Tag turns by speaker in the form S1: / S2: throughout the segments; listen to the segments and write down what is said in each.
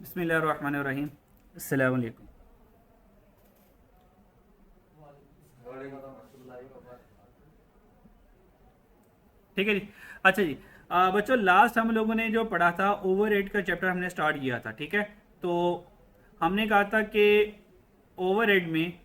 S1: बिस्मिल्लाहिर्रहमानिर्रहीम। अस्सलाम वालेकुम। ठीक है जी। अच्छा जी, बच्चों लास्ट हम लोगों ने जो पढ़ा था ओवर हेड का चैप्टर हमने स्टार्ट किया था। ठीक है, तो हमने कहा था कि ओवर हेड में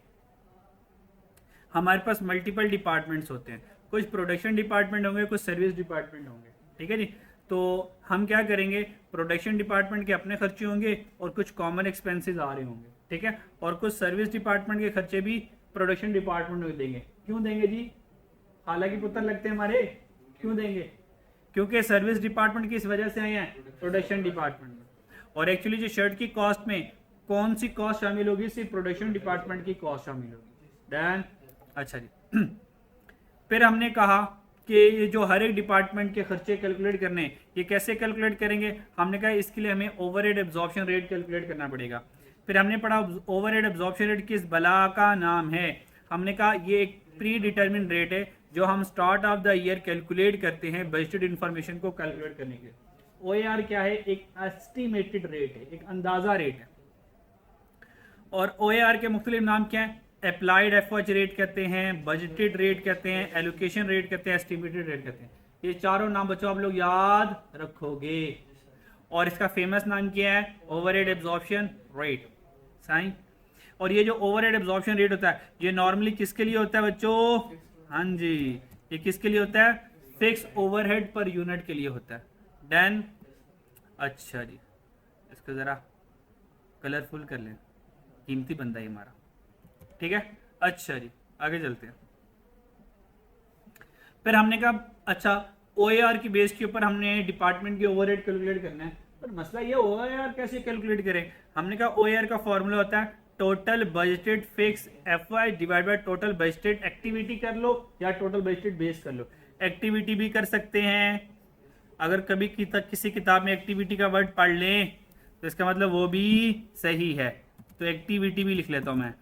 S1: हमारे पास मल्टीपल डिपार्टमेंट्स होते हैं। कुछ प्रोडक्शन डिपार्टमेंट होंगे, कुछ सर्विस डिपार्टमेंट होंगे। ठीक है जी। तो हम क्या करेंगे, प्रोडक्शन डिपार्टमेंट के अपने खर्चे होंगे और कुछ कॉमन एक्सपेंसेस आ रहे होंगे। ठीक है, और कुछ सर्विस डिपार्टमेंट के खर्चे भी प्रोडक्शन डिपार्टमेंट में देंगे। क्यों देंगे जी? हालांकि पुत्र लगते हैं हमारे, क्यों देंगे? क्योंकि सर्विस डिपार्टमेंट किस वजह से आए हैं? प्रोडक्शन डिपार्टमेंट में। और एक्चुअली जो शर्ट की कॉस्ट में कौन सी कॉस्ट शामिल होगी? सिर्फ प्रोडक्शन डिपार्टमेंट की कॉस्ट शामिल होगी। देन अच्छा जी फिर हमने कहा कि ये जो हर एक डिपार्टमेंट के खर्चे कैलकुलेट करने, ये कैसे कैलकुलेट करेंगे? हमने कहा इसके लिए हमें ओवरहेड एब्जॉर्प्शन रेट कैलकुलेट करना पड़ेगा। फिर हमने पढ़ा ओवरहेड एब्जॉर्प्शन रेट किस बला का नाम है? हमने कहा ये एक प्री डिटर्मिन रेट है जो हम start of the year calculate करते हैं बजटेड इंफॉर्मेशन को कैलकुलेट करने के लिए। OAR क्या है? एक एस्टिमेटेड रेट है, एक अंदाजा रेट है। और OAR के मुख्तलिफ नाम क्या है? अप्लाइड एफर्ट रेट कहते हैं, बजटेड रेट कहते हैं, एलोकेशन रेट कहते हैं, एस्टिमेटेड रेट कहते हैं। ये चारों नाम बच्चों आप लोग याद रखोगे। और इसका फेमस नाम क्या है? Overhead absorption rate. साइन। और ये जो ओवरहेड एब्जॉर्प्शन रेट होता है ये नॉर्मली किसके लिए होता है बच्चों? हाँ जी, ये किसके लिए होता है? फिक्स ओवरहेड पर यूनिट के लिए होता है। देन अच्छा जी, इसको जरा कलरफुल कर लें, कीमती बंदा है हमारा। ठीक है, अच्छा जी आगे चलते हैं। फिर हमने कहा अच्छा OAR की बेस के ऊपर हमने डिपार्टमेंट की ओवरहेड कैलकुलेट करना है। पर मसला ये OAR कैसे कैलकुलेट करें? हमने कहा OAR का फॉर्मूला होता है total budgeted fix FY divide by total budgeted activity कर लो या टोटल बजटेड बेस कर लो। एक्टिविटी भी कर सकते हैं, अगर कभी किसी किताब में एक्टिविटी का वर्ड पढ़ लें तो इसका मतलब वो भी सही है। तो एक्टिविटी भी लिख लेता हूं मैं,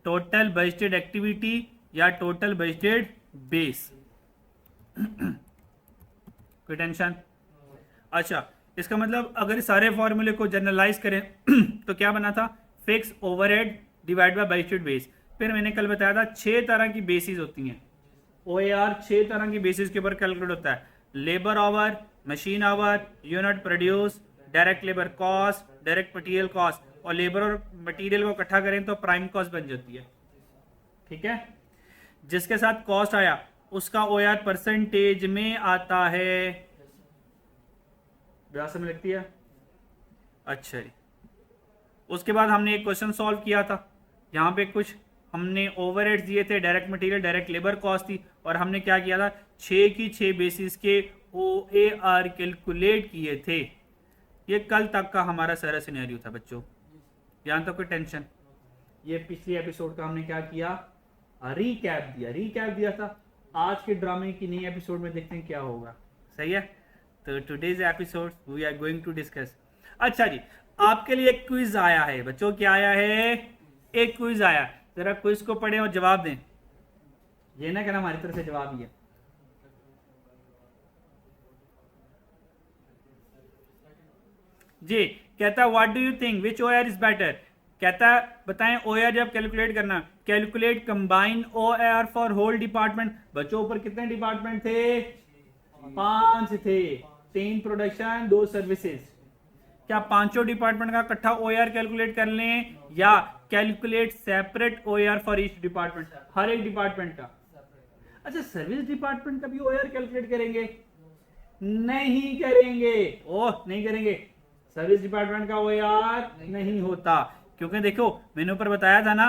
S1: टोटल बजटेड एक्टिविटी या टोटल बजटेड बेस। कोई टेंशन? अच्छा, इसका मतलब अगर सारे फॉर्मूले को जनरलाइज करें तो क्या बना था? Fix overhead divide by budgeted base. फिर मैंने कल बताया था 6 तरह की बेसिस होती हैं। OAR 6 तरह की बेसिस के ऊपर कैलकुलेट होता है। Labour our, machine our, unit produce, direct labour cost, direct material cost. और लेबर और मटेरियल को इकट्ठा करें तो प्राइम कॉस्ट बन जाती है। ठीक है, जिसके साथ कॉस्ट आया उसका OAR परसेंटेज में आता है। व्यास में लगती है। अच्छा जी, उसके बाद हमने एक क्वेश्चन सॉल्व किया था। यहाँ पे कुछ हमने ओवरहेड्स दिए थे, direct material, direct labour cost थी, और हमने क्या किया था? 6 की 6 बेसिस के OAR कैलकुलेट किए थे। ये कल तक का हमारा सारा सिनेरियो था बच्चों, यहाँ तक कोई टेंशन? ये पिछले एपिसोड का हमने क्या किया? रीकैप दिया था। आज के ड्रामे की नई एपिसोड में देखते हैं क्या होगा। सही है, तो today's episode we are going to discuss. अच्छा जी, आपके लिए एक क्विज आया है बच्चों। क्या आया है? एक क्विज आया। जरा क्विज को पढ़ें और जवाब दें। ये ना कहना हमारी तरफ से जवाब ही है। जी कहता what do you think which OAR is better? कहता बताएं OAR जब कैलकुलेट करना, calculate combine OAR for whole department. बच्चों ऊपर कितने डिपार्टमेंट थे? 5 थे, 3 प्रोडक्शन 2 सर्विसेज। क्या पांचों डिपार्टमेंट का इकट्ठा OAR कैलकुलेट कर लें या calculate separate OAR for each department, हर एक डिपार्टमेंट का? अच्छा, सर्विस डिपार्टमेंट का भी OAR कैलकुलेट करेंगे? नहीं करेंगे। ओह नहीं करेंगे, सर्विस डिपार्टमेंट का OAR नहीं होता। क्योंकि देखो मैंने ऊपर बताया था ना,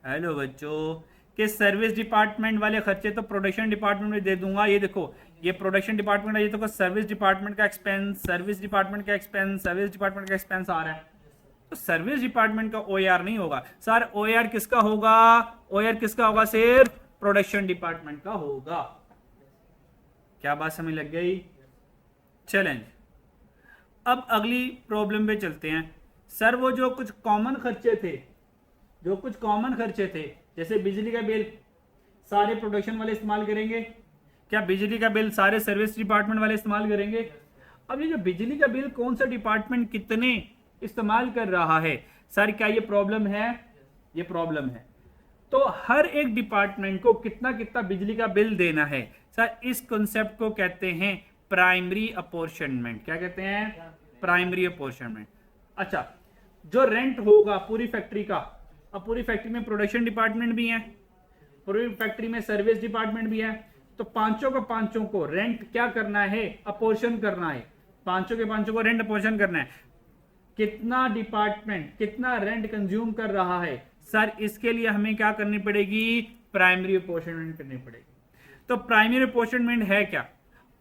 S1: हेलो बच्चों, कि सर्विस डिपार्टमेंट वाले खर्चे तो प्रोडक्शन डिपार्टमेंट में दे दूंगा। ये देखो, ये प्रोडक्शन डिपार्टमेंट है, ये तो सर्विस डिपार्टमेंट का एक्सपेंस, सर्विस डिपार्टमेंट का एक्सपेंस, सर्विस डिपार्टमेंट का एक्सपेंस आ रहा है। तो सर्विस डिपार्टमेंट का OAR नहीं होगा सर। OAR किसका होगा? OAR किसका होगा? सिर्फ प्रोडक्शन डिपार्टमेंट का होगा। क्या बात समझ लग गई? चलेंज। अब अगली प्रॉब्लम पे चलते हैं। सर वो जो कुछ कॉमन खर्चे थे, जैसे बिजली का बिल सारे प्रोडक्शन वाले इस्तेमाल करेंगे? क्या बिजली का बिल सारे सर्विस डिपार्टमेंट वाले इस्तेमाल करेंगे? अब ये जो बिजली का बिल कौन सा डिपार्टमेंट कितने इस्तेमाल कर रहा है। सर क्या ये प्रॉब्लम है? ये प्रॉब्लम है। तो हर एक डिपार्टमेंट को कितना कितना बिजली का बिल देना है। सर इस कॉन्सेप्ट को कहते हैं प्राइमरी अपॉर्शनमेंट। क्या कहते हैं? Primary apportionment. अच्छा, जो रेंट होगा पूरी फैक्ट्री का, अब पूरी फैक्ट्री में प्रोडक्शन डिपार्टमेंट भी है, पूरी फैक्ट्री में सर्विस डिपार्टमेंट भी है, तो पांचों को रेंट क्या करना है? अपोर्शन करना है। पांचों को रेंट अपोर्शन करना है। कितना डिपार्टमेंट कितना रेंट कंज्यूम कर रहा है? सर इसके लिए हमें क्या करनी पड़ेगी? प्राइमरी अपोर्शनमेंट करनी पड़ेगी। तो प्राइमरी अपोर्शनमेंट है क्या?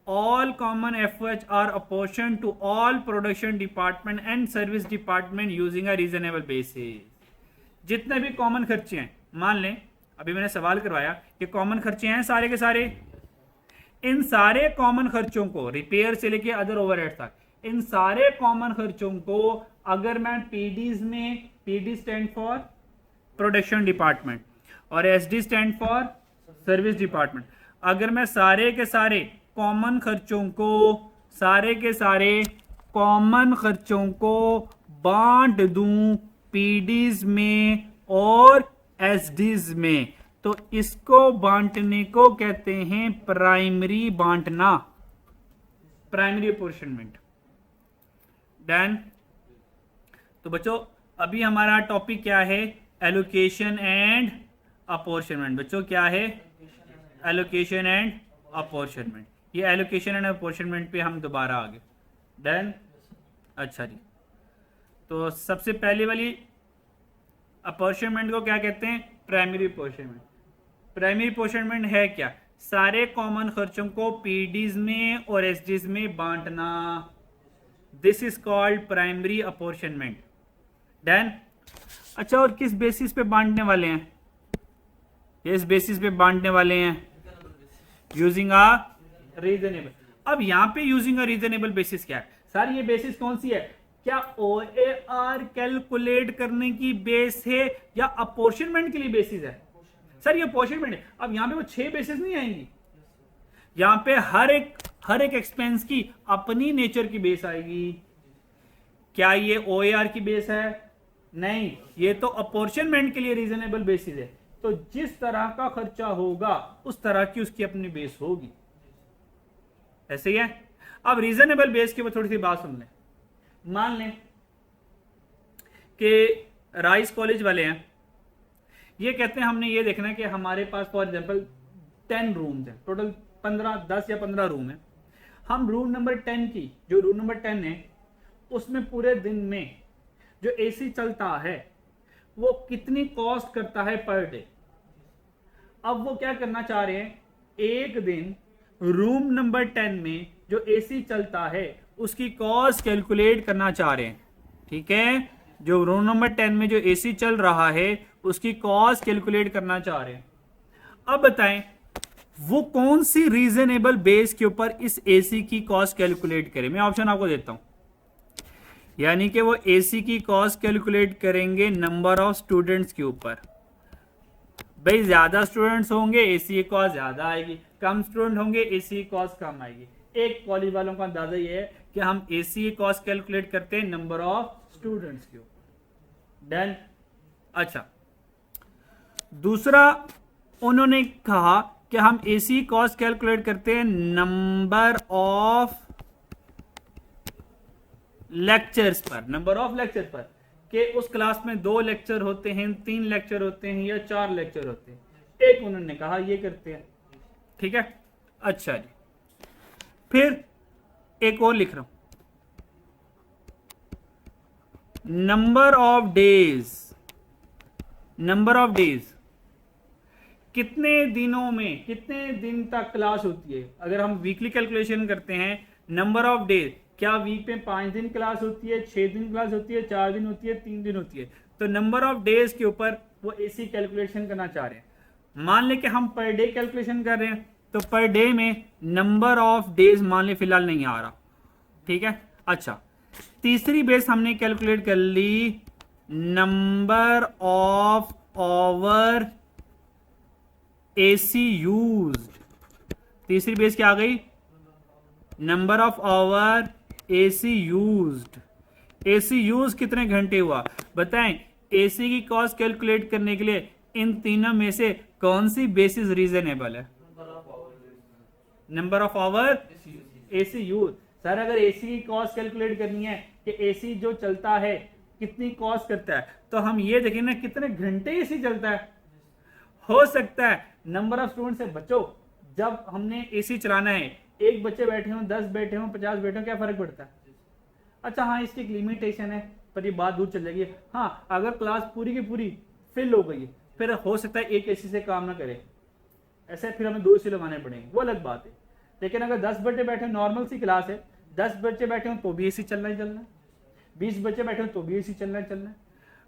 S1: All common efforts are apportioned to all production department and service department using a reasonable basis। जितने भी कॉमन खर्चे हैं, मान लें अभी मैंने सवाल करवाया कि कॉमन खर्चे हैं सारे के सारे, इन सारे कॉमन खर्चों को रिपेयर से लेके अदर ओवरहेड्स तक, इन सारे कॉमन खर्चों को अगर मैं पीडीज में, PD stand for production department और SD stand for service department, अगर मैं सारे के सारे कॉमन खर्चों को, सारे के सारे कॉमन खर्चों को बांट दूं पीडीज में और एसडीज में, तो इसको बांटने को कहते हैं प्राइमरी बांटना, प्राइमरी अपोर्शनमेंट। डन। तो बच्चों अभी हमारा टॉपिक क्या है? Allocation and apportionment. बच्चों क्या है? Allocation and apportionment. ये एलोकेशन एंड अपोर्शनमेंट पे हम दोबारा आ गए। डन। अच्छा जी, तो सबसे पहले वाली अपोर्शनमेंट को क्या कहते हैं? Primary apportionment. प्राइमरी अपोर्शनमेंट है क्या? सारे कॉमन खर्चों को पीडीज में और एसडीज में बांटना। This is called primary apportionment. Done. अच्छा, और किस बेसिस पे बांटने वाले हैं? किस बेसिस पे बांटने वाले हैं? Using a reasonable. अब यहां पे यूजिंग अ रीजनेबल बेसिस क्या है? सर ये बेसिस कौन सी है? क्या OAR कैलकुलेट करने की बेस है या अपोर्शनमेंट के लिए बेसिस है? सर ये अपोर्शनमेंट है। अब यहां पे वो 6 बेसिस नहीं आएंगी, यहां पे हर एक एक्सपेंस की अपनी नेचर की बेस आएगी। क्या ये OAR की बेस है? नहीं, ये तो अपोर्शनमेंट के लिए रीजनेबल बेसिस है। तो जिस तरह का खर्चा होगा उस तरह की उसकी अपनी बेस होगी। ऐसे ही है। अब रीजनेबल बेस के ऊपर थोड़ी सी बात सुन लें। मान लें कि राइस कॉलेज वाले हैं, ये कहते हैं हमने ये देखना है कि हमारे पास फॉर एग्जांपल 10 रूम्स हैं, टोटल 10 या 15 रूम है। हम रूम नंबर 10 की, जो रूम नंबर 10 है उसमें पूरे दिन में जो एसी चलता है वो कितनी कॉस्ट करता है पर डे। अब वो क्या करना चाह रहे हैं? एक दिन रूम नंबर 10 में जो एसी चलता है उसकी कॉस्ट कैलकुलेट करना चाह रहे हैं। ठीक है, जो रूम नंबर 10 में जो एसी चल रहा है उसकी कॉस्ट कैलकुलेट करना चाह रहे हैं। अब बताएं वो कौन सी रीजनेबल बेस के ऊपर इस एसी की कॉस्ट कैलकुलेट करें। मैं ऑप्शन आपको देता हूं, यानी कि वो एसी की कॉस्ट कैलकुलेट करेंगे नंबर ऑफ स्टूडेंट्स के ऊपर। भाई ज्यादा स्टूडेंट्स होंगे एसी की कॉस्ट ज्यादा आएगी, कम स्टूडेंट होंगे एसी की कॉस्ट कम आएगी। एक कॉलेज वालों का अंदाजा ये है कि हम एसी की कॉस्ट कैलकुलेट करते हैं नंबर ऑफ स्टूडेंट्स के ऊपर। डन। अच्छा, दूसरा उन्होंने कहा कि हम एसी कॉस्ट कैलकुलेट करते हैं नंबर ऑफ लेक्चर्स पर, नंबर ऑफ लेक्चर पर, कि उस क्लास में 2 लेक्चर होते हैं, 3 लेक्चर होते हैं या 4 लेक्चर होते हैं। एक उन्होंने कहा ये करते हैं। ठीक है। अच्छा जी, फिर एक और लिख रहा हूं, number of days. Number of days कितने दिनों में, कितने दिन तक क्लास होती है। अगर हम वीकली कैलकुलेशन करते हैं नंबर ऑफ डेज, क्या वीक में 5 दिन क्लास होती है, 6 दिन क्लास होती है, 4 दिन होती है, 3 दिन होती है। तो नंबर ऑफ डेज के ऊपर वो एसी कैलकुलेशन करना चाह रहे हैं। मान ले कि हम पर डे कैलकुलेशन कर रहे हैं, तो पर डे में नंबर ऑफ डेज मान ले फिलहाल नहीं आ रहा। ठीक है। अच्छा, तीसरी बेस हमने कैलकुलेट कर ली number of hour AC used. तीसरी बेस क्या आ गई? Number of hour AC used. AC use कितने घंटे हुआ, बताएं। एसी की कॉस्ट कैलकुलेट करने के लिए इन तीनों में से कौन सी बेसिस रीजनेबल है? Number of hour AC use. Sir अगर एसी की कॉस्ट कैलकुलेट करनी है कि एसी जो चलता है कितनी कॉस्ट करता है, तो हम ये देखें ना कितने घंटे एसी चलता है। हो सकता है नंबर ऑफ स्टूडेंट्स है, बच्चों जब हमने एसी चलाना है, एक बच्चे बैठे हों, 10 बैठे हों, 50 बैठे हों, क्या फर्क पड़ता है? अच्छा हाँ, इसकी एक लिमिटेशन है, पर ये बात दूर चल जाएगी। हाँ, अगर क्लास पूरी की पूरी फिल हो गई है, फिर हो सकता है एक एसी से काम ना करे, ऐसे फिर हमें 2 एसी लगाने पड़ेंगे, वो अलग बात है। लेकिन अगर 10 बच्चे बैठे, नॉर्मल सी क्लास है, 10 बच्चे बैठे हो तो भी एसी चलना ही चलना है, 20 बच्चे बैठे हो तो भी एसी चलना ही चलना है।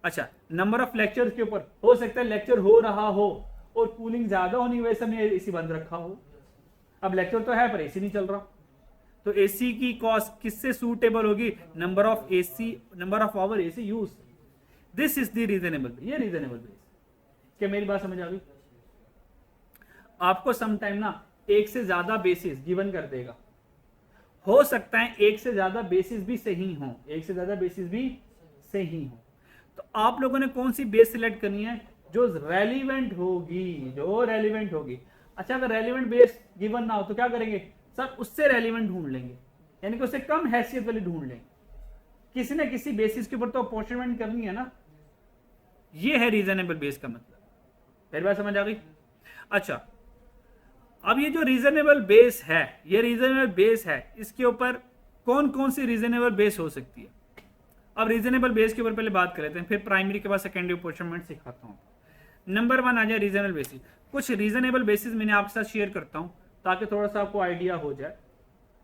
S1: अच्छा, नंबर ऑफ लेक्चर्स के ऊपर हो सकता है लेक्चर हो रहा हो और कूलिंग ज्यादा होने की वजह से हमने एसी बंद रखा हो। अब लेक्चर तो है पर एसी नहीं चल रहा, तो एसी की कॉस्ट किससे सूटेबल होगी? Number of AC, number of hour AC use. This is the reasonable, ये रीजनेबल बेस। क्या मेरी बात समझ आ गई? आपको समटाइम ना एक से ज्यादा बेसिस गिवन कर देगा, हो सकता है एक से ज्यादा बेसिस भी सही हो, एक से ज्यादा बेसिस भी सही हो। तो आप लोगों ने कौन सी बेस सिलेक्ट करनी है? जो रेलिवेंट होगी, जो रेलिवेंट होगी। अच्छा, अगर रेलिवेंट बेस गिवन ना हो तो क्या करेंगे सर? उससे रेलिवेंट ढूंढ लेंगे, यानी कि उससे कम हैसियत वाली ढूंढ लेंगे। किसी न किसी बेसिस के ऊपर तो अपॉर्चुनिटी करनी है ना। ये है रीजनेबल बेस का मतलब। मेरी बात समझ आ गई? अच्छा, अब ये जो रीजनेबल बेस है, ये रीजनेबल बेस है, इसके ऊपर कौन कौन सी रीजनेबल बेस हो सकती है? अब रीजनेबल बेस के ऊपर पहले बात कर लेते हैं, फिर प्राइमरी के बाद सेकेंडरी अपॉर्चुनिटी सिखाता हूं। नंबर 1 आ जाए रीजनेबल बेसिस। कुछ रीजनेबल बेसिस मैंने आपके साथ शेयर करता हूं ताकि थोड़ा सा आपको आइडिया हो जाए।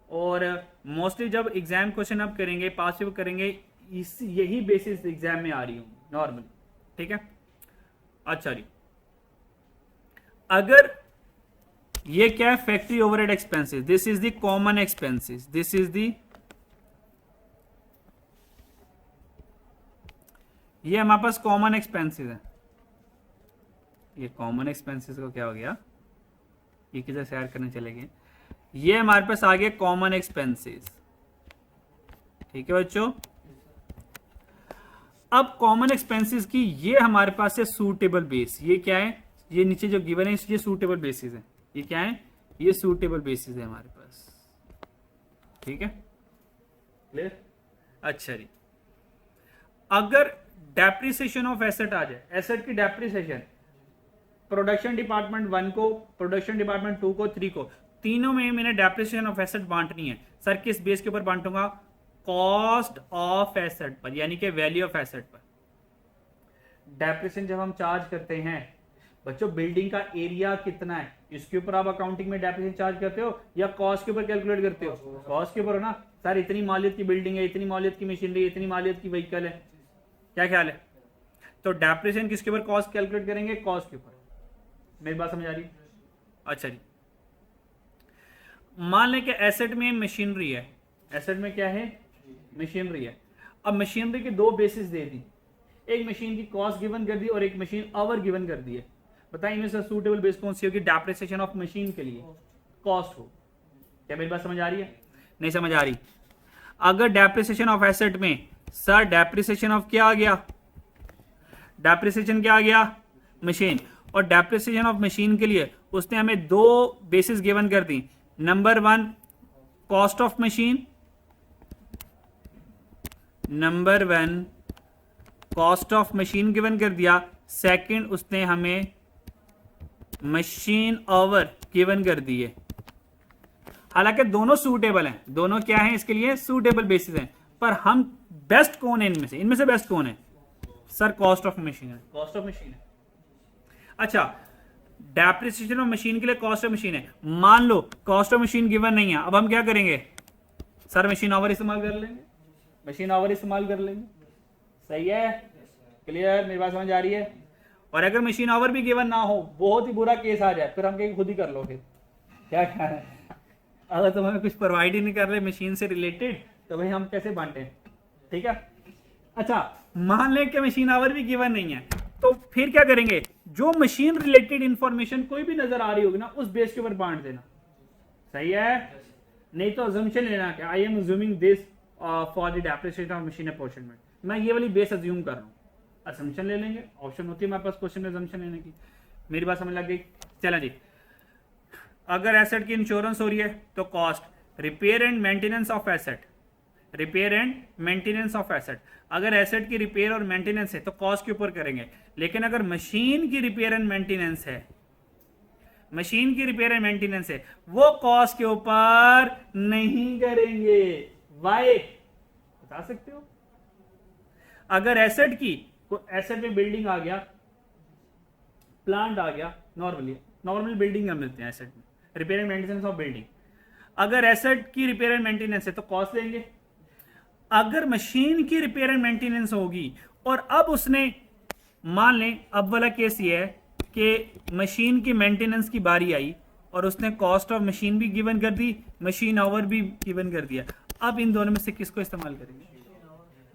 S1: और मोस्टली जब एग्जाम क्वेश्चन आप करेंगे, पास भी करेंगे, यही बेसिस एग्जाम में आ रही हूँ नॉर्मली, ठीक है? अच्छा जी, अगर ये क्या है? Factory overhead expenses, this is the common expenses, this is the, ये हमारे पास कॉमन एक्सपेंसेस है। ये कॉमन एक्सपेंसेस को क्या हो गया, ये किधर शेयर करने चले गए? ये हमारे पास आ गया कॉमन एक्सपेंसेस, ठीक है बच्चों? अब कॉमन एक्सपेंसेस की ये हमारे पास है सूटेबल बेस। ये क्या है? ये नीचे जो गिवन है ये सूटेबल बेसिस है। ये क्या है? ये सूटेबल बेसिस है हमारे पास, ठीक है? क्लियर? अच्छा जी, अगर डेप्रिसिएशन ऑफ एसेट आ जाए, एसेट की डेप्रिसिएशन प्रोडक्शन डिपार्टमेंट 1 को, प्रोडक्शन डिपार्टमेंट 2 को, 3 को, तीनों में मैंने डेप्रिसिएशन ऑफ एसेट बांटनी है। सर किस बेस के ऊपर बांटूंगा? कॉस्ट ऑफ एसेट पर, यानी कि वैल्यू ऑफ एसेट पर। डेप्रिसिएशन जब हम चार्ज करते हैं बच्चों, बिल्डिंग का एरिया कितना है, इसके ऊपर आप अकाउंटिंग में डेप्रिसिएशन चार्ज करते हो या कॉस्ट के ऊपर कैलकुलेट करते हो? कॉस्ट के ऊपर हो ना। सर इतनी मालियत की बिल्डिंग है, इतनी मालियत की मशीनरी, इतनी मालियत की व्हीकल है, क्या ख्याल है? तो डेप्रिसिएशन किसके ऊपर कॉस्ट कैलकुलेट करेंगे? कॉस्ट के ऊपर। मेरी बात समझ आ रही है? अच्छा जी, मान लें कि एसेट में मशीनरी है, एसेट में क्या है? मशीनरी है। अब मशीनरी के 2 बेसिस दे दी, एक मशीन की कॉस्ट गिवन कर दी और एक मशीन आवर गिवन कर दी है। बताइए इनमें से सूटेबल बेस कौन सी होगी? डेप्रिसिएशन ऑफ मशीन के लिए कॉस्ट हो। क्या मेरी बात समझ आ रही है? नहीं समझ आ रही? अगर डेप्रिसिएशन ऑफ एसेट में सर डेप्रिसिएशन ऑफ क्या आ गया? डेप्रिसिएशन क्या आ गया? मशीन। और डेप्रिसिएशन ऑफ मशीन के लिए उसने हमें 2 बेसिस गिवन कर दी। Number 1 cost of machine, number 1 cost of machine given कर दिया। सेकंड उसने हमें मशीन आवर गिवन कर दिए। हालांकि दोनों सूटेबल हैं, दोनों क्या हैं? इसके लिए सूटेबल बेसिस हैं, पर हम बेस्ट कौन है इनमें से? इनमें से बेस्ट कौन है? सर कॉस्ट ऑफ मशीन है, कॉस्ट ऑफ मशीन है। अच्छा, डेप्रिसिएशन ऑफ मशीन के लिए कॉस्ट ऑफ मशीन है। मान low cost of machine given नहीं है, अब हम क्या करेंगे? सर मशीन आवर इस्तेमाल कर लेंगे, मशीन आवर इस्तेमाल कर लेंगे। सही है? क्लियर? मेरी बात समझ आ रही है? और अगर मशीन आवर भी गिवन ना हो, बहुत ही बुरा केस आ जाए, फिर हम कहेंगे खुद ही कर लो। फिर क्या ख्याल है? अगर तुम हमें कुछ प्रोवाइड ही नहीं कर रहे मशीन से रिलेटेड, तो भाई हम कैसे बांटे? ठीक है? अच्छा, मान लें कि मशीन आवर भी गिवन नहीं है, तो फिर क्या करेंगे? जो मशीन रिलेटेड इंफॉर्मेशन कोई भी नजर आ रही होगी ना, उस बेस के ऊपर बांट देना। सही है? नहीं तो अजम्पशन लेना कि I am assuming this, for the depreciation of machine apportionment. मैं ये वाली बेस अज्यूम कर रहा हूँ, असम्पशन ले लेंगे, ऑप्शन होती है हमारे पास क्वेश्चन में असम्पशन लेने की। मेरी बात समझ लग गई? चला जी, अगर एसेट की इंश्योरेंस हो रही है तो cost repair and maintenance of asset, repair and maintenance of asset. अगर एसेट की रिपेयर और मेंटेनेंस है तो कॉस्ट के ऊपर करेंगे, लेकिन अगर मशीन की रिपेयर एंड मेंटेनेंस है, मशीन की रिपेयर एंड मेंटेनेंस है, वो कॉस्ट के ऊपर नहीं करेंगे। वाई बता सकते हो? अगर एसेट की, एसेट में बिल्डिंग आ गया, प्लांट आ गया, नॉर्मल बिल्डिंग हम मिलते हैं एसेट में, repair and maintenance of building. अगर एसेट की रिपेयर एंड मेंटेनेंस है तो कॉस्ट देंगे। अगर मशीन की रिपेयर एंड मेंटेनेंस होगी और अब उसने, मान लें अब वाला केस ये है कि मशीन की मेंटेनेंस की बारी आई और उसने कॉस्ट ऑफ मशीन भी गिवन कर दी, मशीन आवर भी गिवन कर दिया। अब इन दोनों में से किसको इस्तेमाल करेंगे?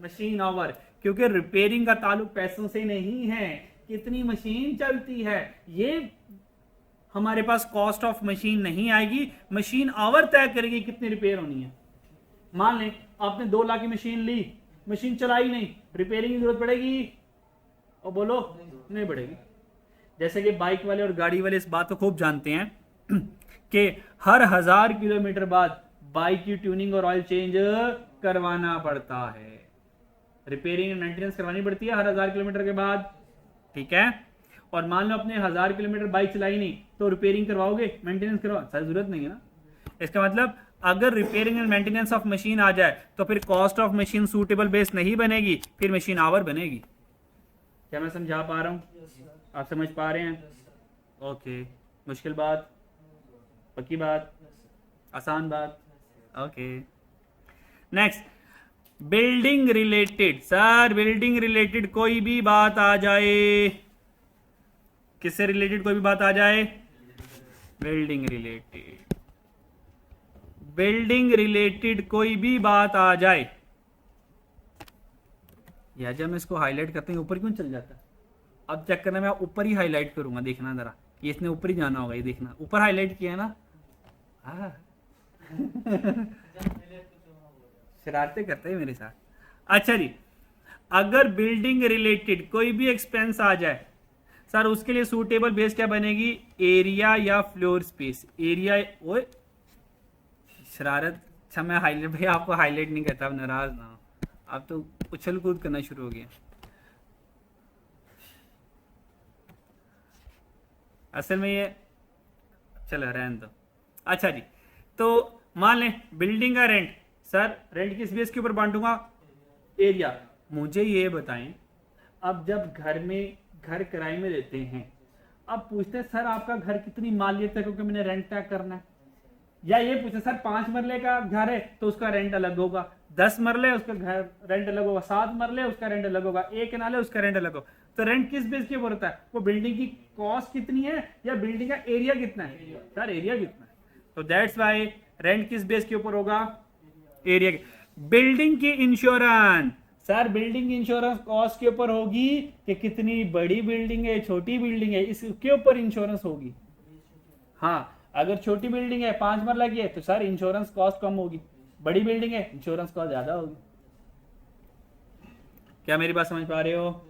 S1: मशीन आवर, क्योंकि रिपेयरिंग का ताल्लुक पैसों से नहीं है, कितनी मशीन चलती है, ये हमारे पास कॉस्ट ऑफ मशीन नहीं आएगी। मशीन आवर तय करेगी कितनी रिपेयर होनी है। मान लें आपने 2 लाख की मशीन ली, मशीन चलाई नहीं, रिपेयरिंग की जरूरत पड़ेगी? और बोलो नहीं पड़ेगी। जैसे कि बाइक वाले और गाड़ी वाले इस बात को खूब जानते हैं कि हर 1000 किलोमीटर बाद बाइक की ट्यूनिंग और ऑयल चेंज करवाना पड़ता है, रिपेयरिंग एंड मेंटेनेंस करवानी पड़ती है हर 1000 किलोमीटर के बाद, ठीक है। और मान लो अपने 1000 किलोमीटर बाइक चलाई नहीं तो रिपेयरिंग करवाओगे, मेंटेनेंस करवा, सारी जरूरत नहीं है ना। इसका मतलब अगर repairing and maintenance of machine आ जाए तो फिर cost of machine suitable base नहीं बनेगी, फिर मशीन आवर बनेगी। क्या मैं समझा पा रहा हूँ? आप समझ पा रहे हैं? ओके, मुश्किल बात, पक्की बात, आसान बात? Okay, next, building related. Sir building related कोई भी बात आ जाए, किससे रिलेटेड कोई भी बात आ जाए? बिल्डिंग रिलेटेड, बिल्डिंग रिलेटेड कोई भी बात आ जाए, या जब मैं इसको हाईलाइट करते हैं ऊपर क्यों चल जाता है? अब चेक करना, मैं ऊपर ही हाईलाइट करूंगा, देखना जरा, ये इसने ऊपर ही जाना होगा, ये देखना ऊपर हाईलाइट किया है ना। शरारतें करते हैं मेरे साथ। अच्छा जी, अगर बिल्डिंग रिलेटेड कोई भी एक्सपेंस आ जाए सर, उसके लिए सूटेबल बेस क्या बनेगी? एरिया या फ्लोर स्पेस। एरिया, ओए शरारत, अच्छा मैं हाईलाइट, भाई आपको हाईलाइट नहीं करता, अब नाराज ना हो, आप तो उछल कूद करना शुरू हो गया। असल में ये चलो रहने दो। अच्छा जी, तो मान लें बिल्डिंग का रेंट, सर रेंट किस बेस के ऊपर बांटूंगा? एरिया। मुझे ये बताएं, अब जब घर किराए में देते हैं, अब पूछते हैं सर आपका घर कितनी मालियत है क्योंकि मैंने रेंट तय करना है, या ये पूछते सर 5 मरले का घर है तो उसका रेंट अलग होगा, 10 मरले उसका घर रेंट अलग होगा, 7 मरले उसका रेंट अलग होगा, 1 नाले उसका रेंट अलग होगा। तो रेंट किस बेस के ऊपर होता है? वो बिल्डिंग की कॉस्ट कितनी है या बिल्डिंग का एरिया कितना है? सर एरिया कितना है, तो दैट्स वाई रेंट किस बेस के ऊपर होगा? एरिया के। बिल्डिंग की insurance, sir building insurance cost के ऊपर होगी कि कितनी बड़ी बिल्डिंग है, छोटी बिल्डिंग है, इसके ऊपर इंश्योरेंस होगी। हाँ, अगर छोटी बिल्डिंग है 5 मरला की है तो सर इंश्योरेंस कॉस्ट कम होगी, बड़ी बिल्डिंग है इंश्योरेंस कॉस्ट ज्यादा होगी। क्या मेरी बात समझ पा रहे हो?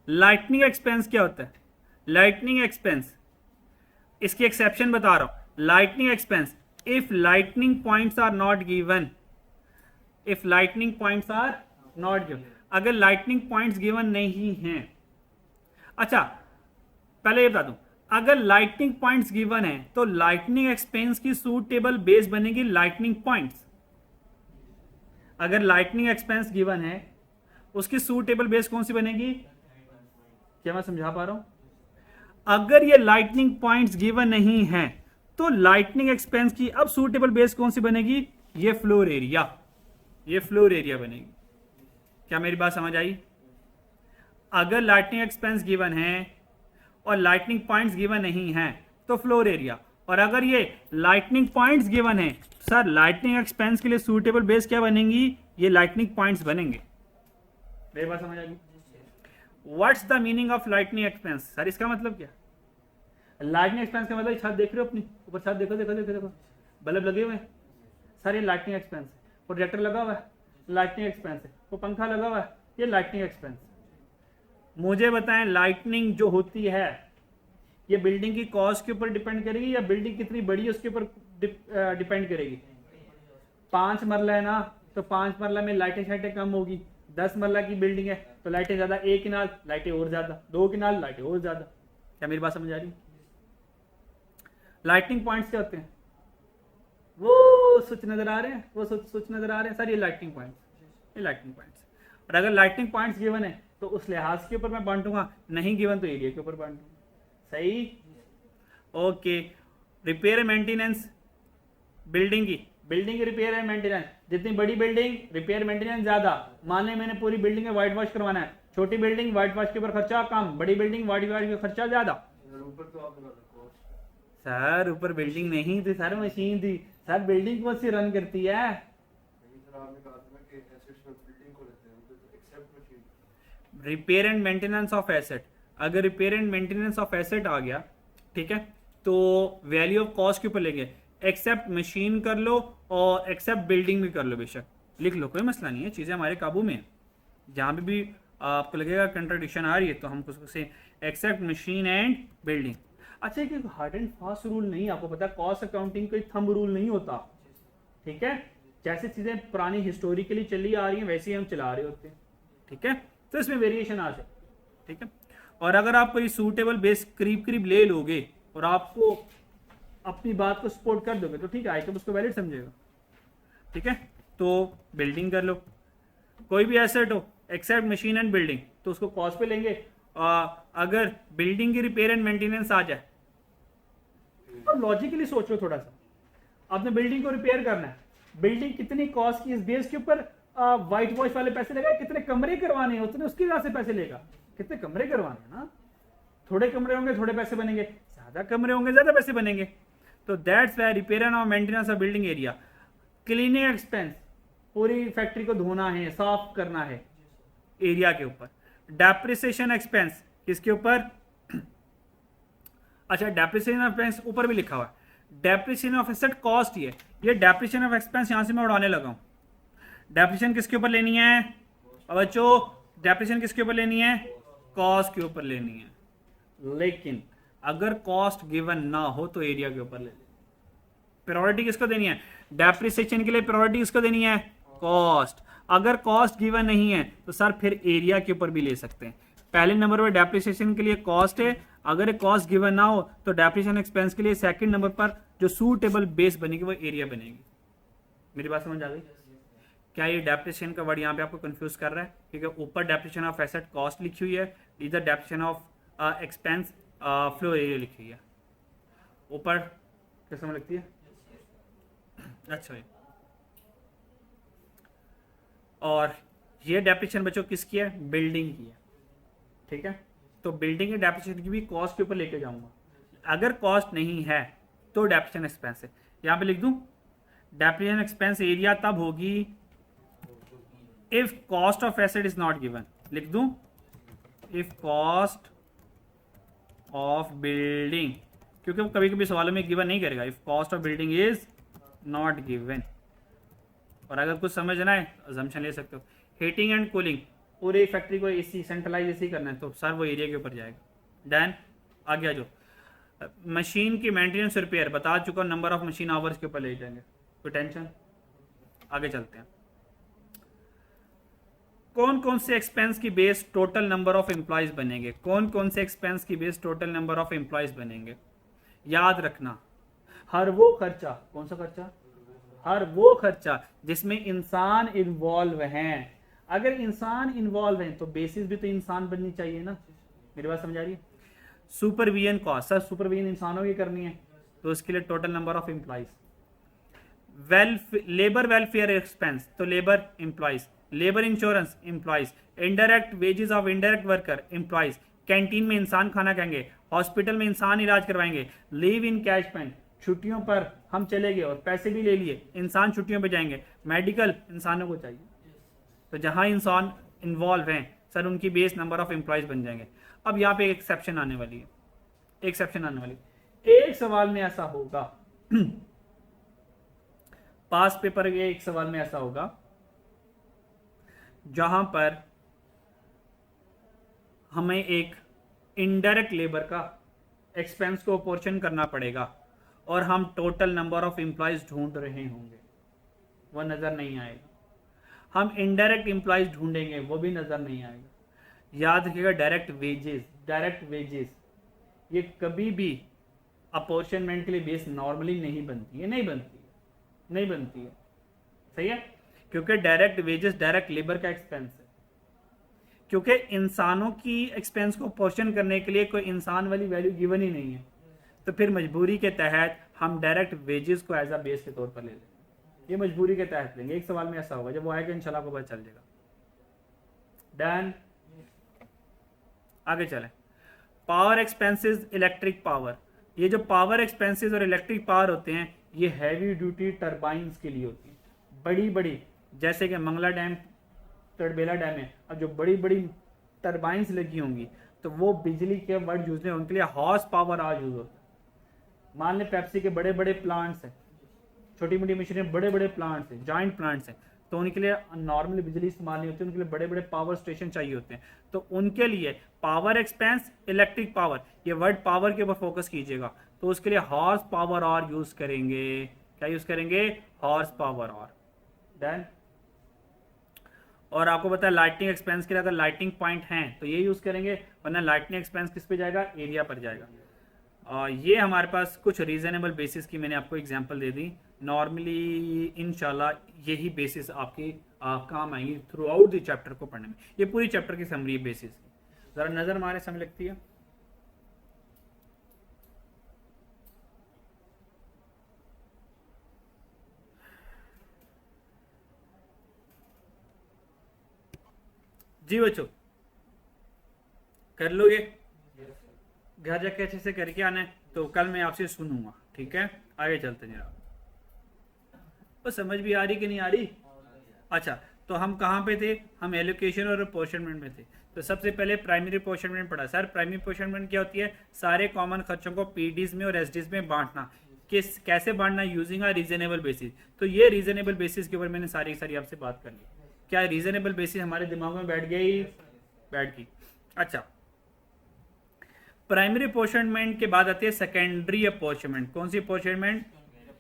S1: लाइटनिंग एक्सपेंस क्या होता है? लाइटनिंग एक्सपेंस, इसकी एक्सेप्शन बता रहा हूं। Lightning expense, if lightning points are not given, if lightning points are not given, अगर लाइटनिंग पॉइंट्स गिवन नहीं हैं। अच्छा पहले ये बता दूं, अगर लाइटनिंग पॉइंट्स गिवन है तो लाइटनिंग एक्सपेंस की सूटेबल बेस बनेगी लाइटनिंग पॉइंट्स। अगर लाइटनिंग एक्सपेंस गिवन है उसकी सूटेबल बेस कौन सी बनेगी? क्या मैं समझा पा रहा हूं? अगर ये लाइटनिंग पॉइंट्स गिवन नहीं है तो लाइटनिंग एक्सपेंस की अब सूटेबल बेस कौन सी बनेगी? ये फ्लोर एरिया, ये फ्लोर एरिया बनेगी। क्या मेरी बात समझ आई? अगर लाइटनिंग एक्सपेंस गिवन है और लाइटनिंग पॉइंट्स गिवन नहीं है तो फ्लोर एरिया, और अगर ये लाइटनिंग पॉइंट्स गिवन है सर लाइटनिंग एक्सपेंस के लिए सूटेबल बेस क्या बनेंगी? ये लाइटनिंग पॉइंट्स बनेंगे। मेरी बात समझ आ गई? What's the meaning of lightning expense? Sir इसका मतलब क्या? लाइटनिंग एक्सपेंस का मतलब छत देख रहे हो अपनी, ऊपर छत देखो देखो देखो देखो, बल्ब लगे हुए हैं सर, ये लाइटनिंग एक्सपेंस है। प्रोजेक्टर लगा हुआ है लाइटनिंग एक्सपेंस है, वो पंखा लगा हुआ है, ये लाइटनिंग एक्सपेंस। मुझे बताएं लाइटनिंग जो होती है ये बिल्डिंग की कॉस्ट के ऊपर डिपेंड करेगी या बिल्डिंग कितनी बड़ी है उसके ऊपर डिपेंड करेगी? 5 मरला है ना, तो 5 मरला में लाइटें शाइटें कम होगी। 10 मरला की बिल्डिंग है तो लाइटें ज्यादा, एक किनाल लाइटें और ज्यादा, 2 किनाल लाइटें और ज्यादा। क्या मेरी बात समझ आ रही? लाइटनिंग पॉइंट्स क्या होते हैं? वो स्विच नजर आ रहे हैं, वो स्विच नजर आ रहे हैं सर, ये लाइटनिंग पॉइंट्स, ये लाइटनिंग पॉइंट्स। और अगर लाइटनिंग पॉइंट्स गिवन है तो उस लिहाज के ऊपर मैं बांटूंगा, नहीं गिवन तो एरिया के ऊपर बांटूंगा। सही? ओके। रिपेयर मेंटेनेंस बिल्डिंग की रिपेयर एंड मेंटेनेंस, जितनी बड़ी बिल्डिंग रिपेयर मेंटेनेंस ज्यादा। मान लें मैंने पूरी बिल्डिंग में व्हाइट वॉश करवाना है, छोटी बिल्डिंग व्हाइट वॉश के ऊपर खर्चा कम, बड़ी बिल्डिंग व्हाइट वॉश का खर्चा ज्यादा। सर ऊपर बिल्डिंग नहीं थी सर, मशीन थी सर। बिल्डिंग कौन सी रन करती है? Repair and maintenance of asset, अगर repair and maintenance of asset आ गया, ठीक है, तो वैल्यू ऑफ कॉस्ट के ऊपर लेंगे। एक्सेप्ट मशीन कर लो और एक्सेप्ट बिल्डिंग भी कर लो, बेशक लिख लो, कोई मसला नहीं है, चीज़ें हमारे काबू में है। जहाँ भी आपको लगेगा कंट्राडिक्शन आ रही है तो हम उसको से एक्सेप्ट मशीन एंड बिल्डिंग। अच्छा, एक हार्ड एंड फास्ट रूल नहीं, आपको पता है कॉस्ट अकाउंटिंग कोई थंब रूल नहीं होता, ठीक है। जैसे चीज़ें पुरानी हिस्टोरिकली चली आ रही हैं वैसे ही हम चला रहे होते हैं, ठीक है। तो इसमें वेरिएशन आ जाए, ठीक है। और अगर आप कोई सूटेबल बेस करीब करीब ले लोगे और आपको अपनी बात को सपोर्ट कर दोगे तो ठीक है, आइटम उसको वैलिड समझेगा, ठीक है। तो बिल्डिंग कर लो, कोई भी एसेट हो एक्सेप्ट मशीन एंड बिल्डिंग तो उसको कॉस्ट पे लेंगे। अगर बिल्डिंग की रिपेयर एंड मेंटेनेंस आ जाए, तो लॉजिकली सोचो थोड़ा सा, आपने बिल्डिंग को रिपेयर करना है, बिल्डिंग कितनी कॉस्ट की, इस बेस के ऊपर व्हाइट वॉश वाले पैसे लेगा, कितने कमरे करवाने हैं उतने उसके हिसाब से पैसे लेगा, कितने कमरे करवाने हैं ना। थोड़े कमरे होंगे थोड़े पैसे बनेंगे, ज्यादा कमरे होंगे ज्यादा पैसे बनेंगे। तो that's why repair and maintenance of building area. Cleaning expense, पूरी फैक्ट्री को धोना है, साफ करना है, एरिया के ऊपर। डेप्रिसिएशन एक्सपेंस किसके ऊपर? अच्छा, डेप्रिसिएशन ऑफ एक्सपेंस ऊपर भी लिखा हुआ है, डेप्रिसिएशन ऑफ एसेट कॉस्ट। ये डेप्रिसिएशन ऑफ एक्सपेंस यहां से मैं उड़ाने लगा हूं। डेप्रिसिएशन किसके ऊपर लेनी है बच्चों? डेप्रिसिएशन किसके ऊपर लेनी है? कॉस्ट के ऊपर लेनी है। लेकिन अगर कॉस्ट गिवन ना हो तो एरिया के ऊपर ले लें। प्रायोरिटी किसको देनी है? डेप्रिसिएशन के लिए प्रायोरिटी किसको देनी है? कॉस्ट। अगर कॉस्ट गिवन नहीं है तो सर फिर एरिया के ऊपर भी ले सकते हैं। पहले नंबर पर डेप्रिसिएशन के लिए कॉस्ट है, अगर कॉस्ट गिवन ना हो तो डेप्रिसिएशन एक्सपेंस के लिए सेकंड नंबर पर जो सूटेबल बेस बनेगी वो एरिया बनेगी। मेरी बात समझ आ गई? क्या ये डेप्रिसिएशन का वर्ड यहाँ पे आपको कंफ्यूज कर रहा है? क्योंकि ऊपर डेप्रिसिएशन ऑफ एसेट कॉस्ट लिखी हुई है, इधर depreciation of expense flow area लिखी हुई है। ऊपर क्या समझ लगती है? अच्छा है। और ये डेप्रिसिएशन बच्चों किसकी है? बिल्डिंग की है, ठीक है। तो बिल्डिंग के डेप्रिसिएशन की भी कॉस्ट के ऊपर लेके जाऊंगा। अगर कॉस्ट नहीं है तो डेप्रिसिएशन एक्सपेंस है। यहां पे लिख दूं डेप्रिसिएशन एक्सपेंस एरिया तब होगी if cost of asset is not given. लिख दूं इफ कॉस्ट ऑफ बिल्डिंग, क्योंकि वो कभी कभी सवालों में गिवन नहीं करेगा। If cost of building is not given. और अगर कुछ समझना है अजम्पशन ले सकते हो। हीटिंग एंड कूलिंग, पूरी फैक्ट्री को एसी सेंट्रलाइज एसी करना है तो सर वो एरिया के ऊपर जाएगा। डैन आ गया। जो मशीन की मेंटेनेंस रिपेयर बता चुका, नंबर ऑफ मशीन आवर्स के ऊपर ले जाएंगे, कोई टेंशन। आगे चलते हैं। कौन कौन से एक्सपेंस की base total number of employees बनेंगे? कौन कौन से एक्सपेंस की base total number of employees बनेंगे? याद रखना, हर वो खर्चा, कौन सा खर्चा? हर वो खर्चा जिसमें इंसान इन्वॉल्व हैं। अगर इंसान इन्वॉल्व हैं तो बेसिस भी तो इंसान बननी चाहिए ना। मेरी बात समझ आ रही है? सुपरविजन कॉस्ट, सर सुपरविजन इंसानों की करनी है तो उसके लिए total number of employees. Labour welfare expense तो labour employees, labour insurance employees, indirect wages of indirect worker employees. Canteen में इंसान खाना खाएंगे, हॉस्पिटल में इंसान इलाज करवाएंगे, लीव इन कैश पेमेंट, छुट्टियों पर हम चले गए और पैसे भी ले लिए, इंसान छुट्टियों पर जाएंगे, मेडिकल इंसानों को चाहिए। तो जहां इंसान इन्वॉल्व हैं सर उनकी बेस नंबर ऑफ एम्प्लॉयज बन जाएंगे। अब यहाँ पे एक एक्सेप्शन आने वाली है, एक्सेप्शन आने वाली। एक सवाल में ऐसा होगा पास पेपर के एक सवाल में ऐसा होगा जहां पर हमें एक इनडायरेक्ट लेबर का एक्सपेंस को अपोर्शन करना पड़ेगा और हम टोटल नंबर ऑफ एम्प्लॉयज ढूंढ रहे होंगे, वो नज़र नहीं आएगा। हम इनडायरेक्ट एम्प्लॉयज ढूंढेंगे, वो भी नज़र नहीं आएगा। याद रखिएगा, डायरेक्ट वेजेस ये कभी भी अपोर्शनमेंट के लिए बेस नॉर्मली नहीं बनती है। सही है, क्योंकि डायरेक्ट वेजेस डायरेक्ट लेबर का एक्सपेंस है। क्योंकि इंसानों की एक्सपेंस को पोर्शन करने के लिए कोई इंसान वाली वैल्यू गिवन ही नहीं है, तो फिर मजबूरी के तहत हम डायरेक्ट वेजेस को एज अ बेस के तौर पर ले लेंगे। ये मजबूरी के तहत लेंगे। एक सवाल में ऐसा होगा, जब वो आएगा इंशाल्लाह को पता चल जाएगा। डन, आगे चलें। Power expenses, electric power. ये जो पावर एक्सपेंसेस और इलेक्ट्रिक पावर होते हैं, ये हैवी ड्यूटी टरबाइंस के लिए होती है, बड़ी बड़ी, जैसे कि मंगला डैम, तड़बेला डैम है। अब जो बड़ी बड़ी टरबाइंस लगी होंगी तो वो बिजली के वर्ड यूज नहीं, उनके लिए हॉर्स पावर आज यूज होता है। मान लें पेप्सी के बड़े बड़े प्लांट्स हैं, छोटी मोटी मशीनें, बड़े बड़े प्लांट्स हैं, जॉइंट प्लांट्स हैं, तो उनके लिए नॉर्मली बिजली इस्तेमाल नहीं होती, उनके लिए बड़े बड़े पावर स्टेशन चाहिए होते हैं। तो उनके लिए पावर एक्सपेंस, इलेक्ट्रिक पावर, ये वर्ड पावर के ऊपर फोकस कीजिएगा, तो उसके लिए हॉर्स पावर और यूज करेंगे। क्या यूज करेंगे? हॉर्स पावर और। डन। और आपको पता है लाइटिंग एक्सपेंस के लिए अगर लाइटिंग पॉइंट हैं तो ये यूज करेंगे, वरना लाइटिंग एक्सपेंस किस पे जाएगा? एरिया पर जाएगा। ये हमारे पास कुछ रीजनेबल बेसिस की मैंने आपको एग्जांपल दे दी। नॉर्मली इंशाल्लाह यही बेसिस आपकी काम आएंगी थ्रू आउट द चैप्टर को पढ़ने में। ये पूरी चैप्टर की समरी है बेसिस की। जरा नजर हमारे समय लगती है। जी बच्चों, कर लोगे? घर जाके अच्छे से करके आना है, तो कल मैं आपसे सुनूंगा, ठीक है? आगे चलते हैं जरा। तो समझ भी आ रही कि नहीं आ रही? अच्छा, तो हम कहाँ पे थे? हम एलोकेशन और अपोर्शनमेंट में थे। तो सबसे पहले प्राइमरी अपोर्शनमेंट पढ़ा। सर प्राइमरी अपोर्शनमेंट क्या होती है? सारे कॉमन खर्चों को पीडीज में और एसडीज में बांटना। कैसे बांटना? Using a reasonable basis. तो ये रीजनेबल बेसिस के ऊपर मैंने सारी आपसे बात कर ली। क्या रीजनेबल बेसिस हमारे दिमाग में बैठ गई? अच्छा, प्राइमरी अपोर्शनमेंट के बाद आती है सेकेंडरी अपोर्शनमेंट। कौन सी अपोर्शनमेंट?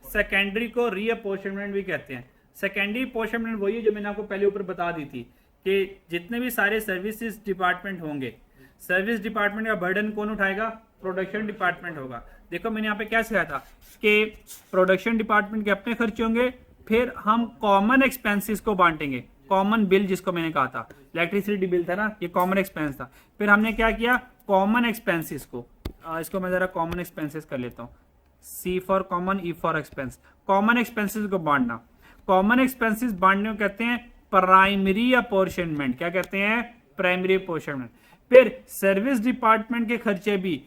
S1: सेकेंडरी को रीअपोर्शनमेंट भी कहते हैं। सेकेंडरी अपोर्शनमेंट वही है जो मैंने आपको पहले ऊपर बता दी थी कि जितने भी सारे सर्विसेज डिपार्टमेंट होंगे, सर्विस डिपार्टमेंट का बर्डन कौन उठाएगा? प्रोडक्शन डिपार्टमेंट होगा। देखो मैंने यहाँ पे क्या सिखाया था कि प्रोडक्शन डिपार्टमेंट के अपने खर्चे होंगे, फिर हम कॉमन एक्सपेंसेस को बांटेंगे। कॉमन बिल जिसको मैंने कहा था, इलेक्ट्रिसिटी बिल था ना, ये कॉमन एक्सपेंस था। फिर हमने क्या किया? कॉमन एक्सपेंसेस को, इसको मैं जरा कॉमन एक्सपेंसेस कर लेता हूँ। C for common, E for expense. Common expenses को बांटना। कॉमन एक्सपेंसेस बांटने को कहते हैं प्राइमरी अपोर्शनमेंट। क्या कहते हैं? Primary apportionment. फिर सर्विस डिपार्टमेंट के खर्चे भी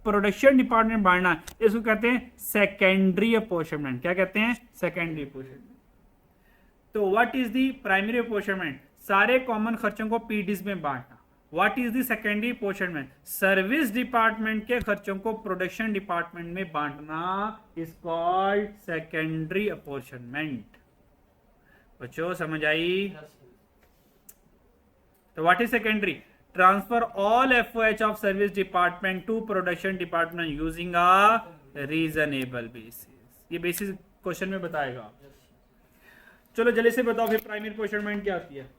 S1: प्रोडक्शन डिपार्टमेंट बांटना, इसको कहते हैं सेकेंडरी अपोर्शनमेंट। क्या कहते हैं? Secondary apportionment. तो what is the primary apportionment? सारे कॉमन खर्चों को पीडीज में बांटना। What is the secondary apportionment? Service department के खर्चों को प्रोडक्शन डिपार्टमेंट में बांटना इज कॉल्ड सेकेंडरी अपोर्शनमेंट। बच्चों समझ आई? तो what is secondary? Transfer all FOH of service department to production department using a reasonable basis. ये बेसिस क्वेश्चन में बताएगा। चलो जल्दी से बताओ फिर प्राइमरी अपोर्शनमेंट क्या होती है?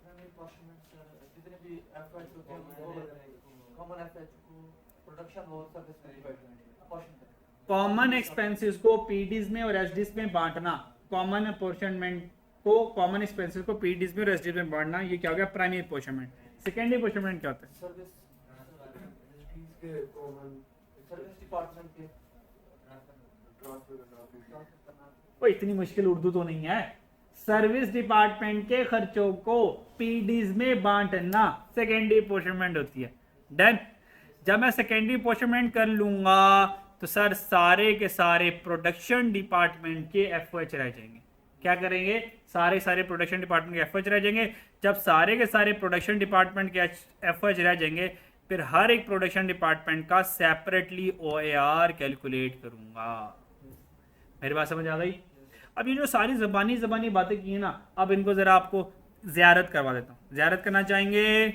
S1: कॉमन एक्सपेंसेस को पीडीज में और एसडीज में बांटना। कॉमन अपोर्शनमेंट को, कॉमन एक्सपेंसेस को पीडीज में और एसडीज में बांटना, ये क्या हो गया? Primary apportionment. सेकेंडरी अपोर्शनमेंट क्या होता है? वो इतनी मुश्किल उर्दू तो नहीं है। सर्विस डिपार्टमेंट के खर्चों को पीडीज में बांटना सेकेंडरी अपोर्शनमेंट होती है। डन। जब मैं सेकेंडरी अपोर्शनमेंट कर लूंगा तो सर सारे के सारे प्रोडक्शन डिपार्टमेंट के एफओएच रह जाएंगे। क्या करेंगे? सारे प्रोडक्शन डिपार्टमेंट के एफओएच रह जाएंगे। जब सारे के सारे प्रोडक्शन डिपार्टमेंट के एफओएच रह जाएंगे, फिर हर एक प्रोडक्शन डिपार्टमेंट का सेपरेटली ओएआर कैलकुलेट करूंगा। मेरी बात समझ आ गई? अब ये जो सारी जबानी बातें की है ना, अब इनको जरा आपको ज़ियारत करवा देता हूँ। ज़ियारत करना चाहेंगे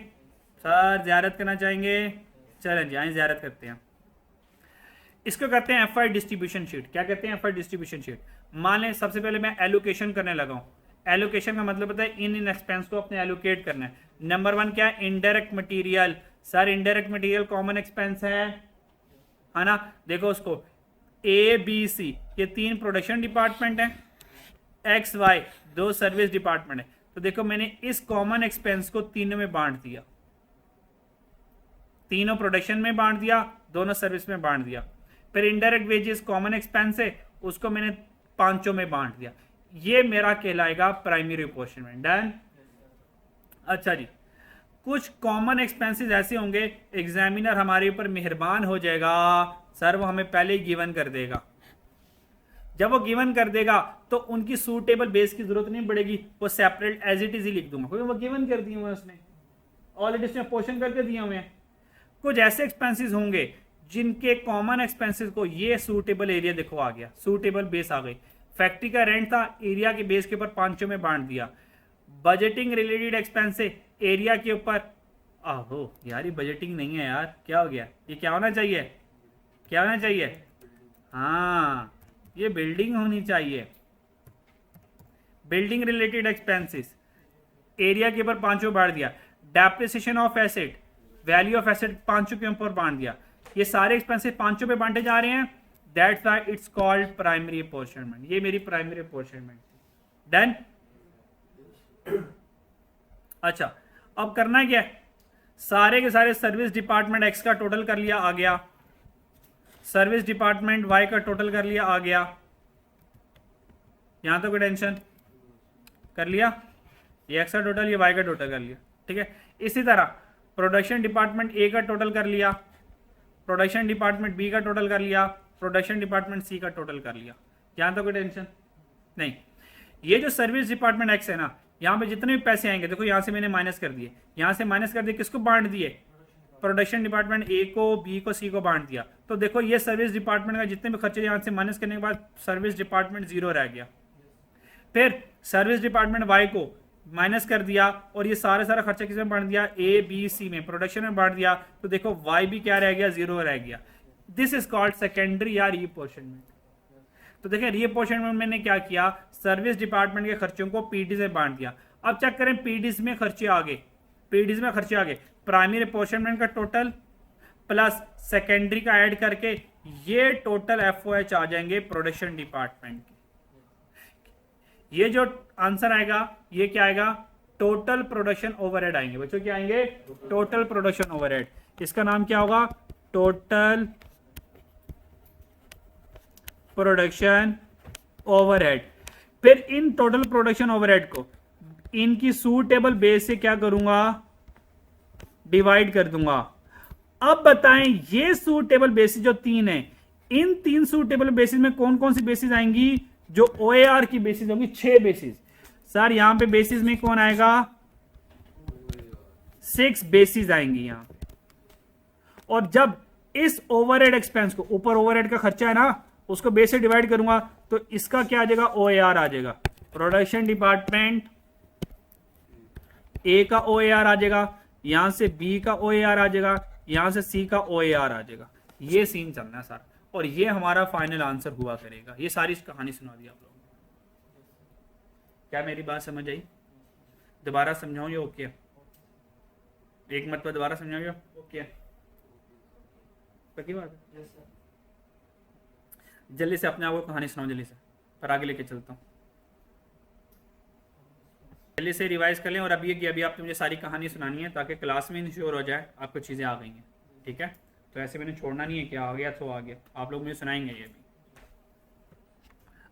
S1: सर? ज़ियारत करना चाहेंगे? चलें जी, आए ज़ियारत करते हैं। इसको कहते हैं एफआई डिस्ट्रीब्यूशन शीट। क्या कहते हैं? FI distribution sheet. मान लें सबसे पहले मैं एलोकेशन करने लगा हूँ। एलोकेशन का मतलब होता है इन एक्सपेंस को अपने एलोकेट करना है। नंबर 1 क्या है? Indirect material. Sir indirect material common expense है ना? देखो उसको ए बी सी ये 3 प्रोडक्शन डिपार्टमेंट है, एक्स वाई 2 सर्विस डिपार्टमेंट है। तो देखो मैंने इस कॉमन एक्सपेंस को तीनों में बांट दिया, तीनों प्रोडक्शन में बांट दिया, दोनों सर्विस में बांट दिया। फिर इनडायरेक्ट वेजेस कॉमन एक्सपेंस है, उसको मैंने पांचों में बांट दिया। ये मेरा कहलाएगा प्राइमरी अपोर्शनमेंट। डन। अच्छा जी, कुछ कॉमन एक्सपेंसेस ऐसे होंगे एग्जामिनर हमारे ऊपर मेहरबान हो जाएगा, सर वो हमें पहले ही गिवन कर देगा। जब वो गिवन कर देगा तो उनकी सूटेबल बेस की जरूरत नहीं पड़ेगी, वो सेपरेट एज इट इज ही लिख दूंगा क्योंकि वो गिवन कर दिए हुए उसने, ऑलरेडी उसने पोर्शन करके दिए हुए हैं। कुछ ऐसे एक्सपेंसेस होंगे जिनके कॉमन एक्सपेंसेस को ये सूटेबल एरिया देखो आ गया, सूटेबल बेस आ गई। फैक्ट्री का रेंट था, एरिया के बेस के ऊपर पांचों में बांट दिया। बजटिंग रिलेटेड एक्सपेंस एरिया के ऊपर, आहो यार ये बजटिंग नहीं है यार, क्या हो गया? ये क्या होना चाहिए? क्या होना चाहिए? हाँ ये बिल्डिंग होनी चाहिए। बिल्डिंग रिलेटेड एक्सपेंसेस एरिया के ऊपर पांचों बांट दिया। Depreciation of asset, value of asset पांचों के ऊपर बांट दिया। ये सारे एक्सपेंसेस पांचों पे बांटे जा रहे हैं, that's why it's called primary apportionment. ये मेरी प्राइमरी अपोर्शनमेंट। डन। अच्छा अब करना क्या है? सारे के सारे सर्विस डिपार्टमेंट एक्स का टोटल कर लिया, आ गया। सर्विस डिपार्टमेंट वाई का टोटल कर लिया, आ गया। यहां तो कोई टेंशन? कर लिया। ये एक्स का टोटल, ये वाई का टोटल कर लिया, ठीक है। इसी तरह प्रोडक्शन डिपार्टमेंट ए का टोटल कर लिया, प्रोडक्शन डिपार्टमेंट बी का टोटल कर लिया, प्रोडक्शन डिपार्टमेंट सी का टोटल कर लिया। यहां तो कोई टेंशन नहीं। ये जो सर्विस डिपार्टमेंट एक्स है ना, यहाँ पे जितने भी पैसे आएंगे देखो यहाँ से मैंने माइनस कर दिए, यहाँ से माइनस कर दिए, किसको बांट दिए? प्रोडक्शन डिपार्टमेंट ए को, बी को, सी को बांट दिया। तो देखो ये सर्विस डिपार्टमेंट का जितने भी खर्चे यहाँ से माइनस करने के बाद सर्विस डिपार्टमेंट 0 रह गया। फिर सर्विस डिपार्टमेंट वाई को माइनस कर दिया और ये सारा खर्चा किसमें बांट दिया? ए बी सी में, प्रोडक्शन में बांट दिया। तो देखो वाई भी क्या रह गया? 0 रह गया। दिस इज कॉल्ड सेकेंडरी या रीअपोर्शनमेंट। तो देखिए रीअपोर्शनमेंट मैंने क्या किया? सर्विस डिपार्टमेंट के खर्चों को पीडीज में बांट दिया। अब चेक करें पीडीज में खर्चे आ गए, पीडीज में खर्चे आ गए, प्राइमरी अपोर्शनमेंट का टोटल प्लस सेकेंडरी का ऐड करके ये टोटल एफओएच आ जाएंगे प्रोडक्शन डिपार्टमेंट के। ये जो आंसर आएगा ये क्या आएगा? टोटल प्रोडक्शन ओवरहेड आएंगे बच्चों, क्या आएंगे? Total production overhead. इसका नाम क्या होगा? Total production overhead. फिर इन टोटल प्रोडक्शन ओवरहेड को इनकी सूटेबल बेस से क्या करूंगा? डिवाइड कर दूंगा। अब बताएं ये सूटेबल बेसिस जो 3 है, इन 3 सूटेबल बेसिस में कौन कौन सी बेसिस आएंगी? जो ओएआर की बेसिस होंगी 6 बेसिस। सर यहां पे बेसिस में कौन आएगा? 6 बेसिस आएंगी यहां पे। और जब इस ओवरहेड एक्सपेंस को, ऊपर ओवरहेड का खर्चा है ना, उसको बेस से डिवाइड करूंगा तो इसका क्या आ जाएगा? ओएआर आ जाएगा। प्रोडक्शन डिपार्टमेंट ए का ओएआर आ जाएगा, यहां से बी का ओएआर आ जाएगा, यहां से सी का ओएआर आ जाएगा। ये सीन चलना है सर, और ये हमारा फाइनल आंसर हुआ करेगा। ये सारी कहानी सुना दी आप लोगों को। क्या मेरी बात समझ आई? दोबारा समझाऊं ये ओके? एक मत पर दोबारा समझाऊं ये ओके? पक्की बात है? जल्दी से अपने आप को कहानी सुनाओ जल्दी से, पर आगे लेके चलता हूँ। जल्दी से रिवाइज कर लें। और अभी कि अभी आपने मुझे सारी कहानी सुनानी है ताकि क्लास में इंश्योर हो जाए आपको चीज़ें आ गई हैं, ठीक है? तो ऐसे मैंने छोड़ना नहीं है कि आ गया तो आ गया, आप लोग मुझे सुनाएंगे ये भी।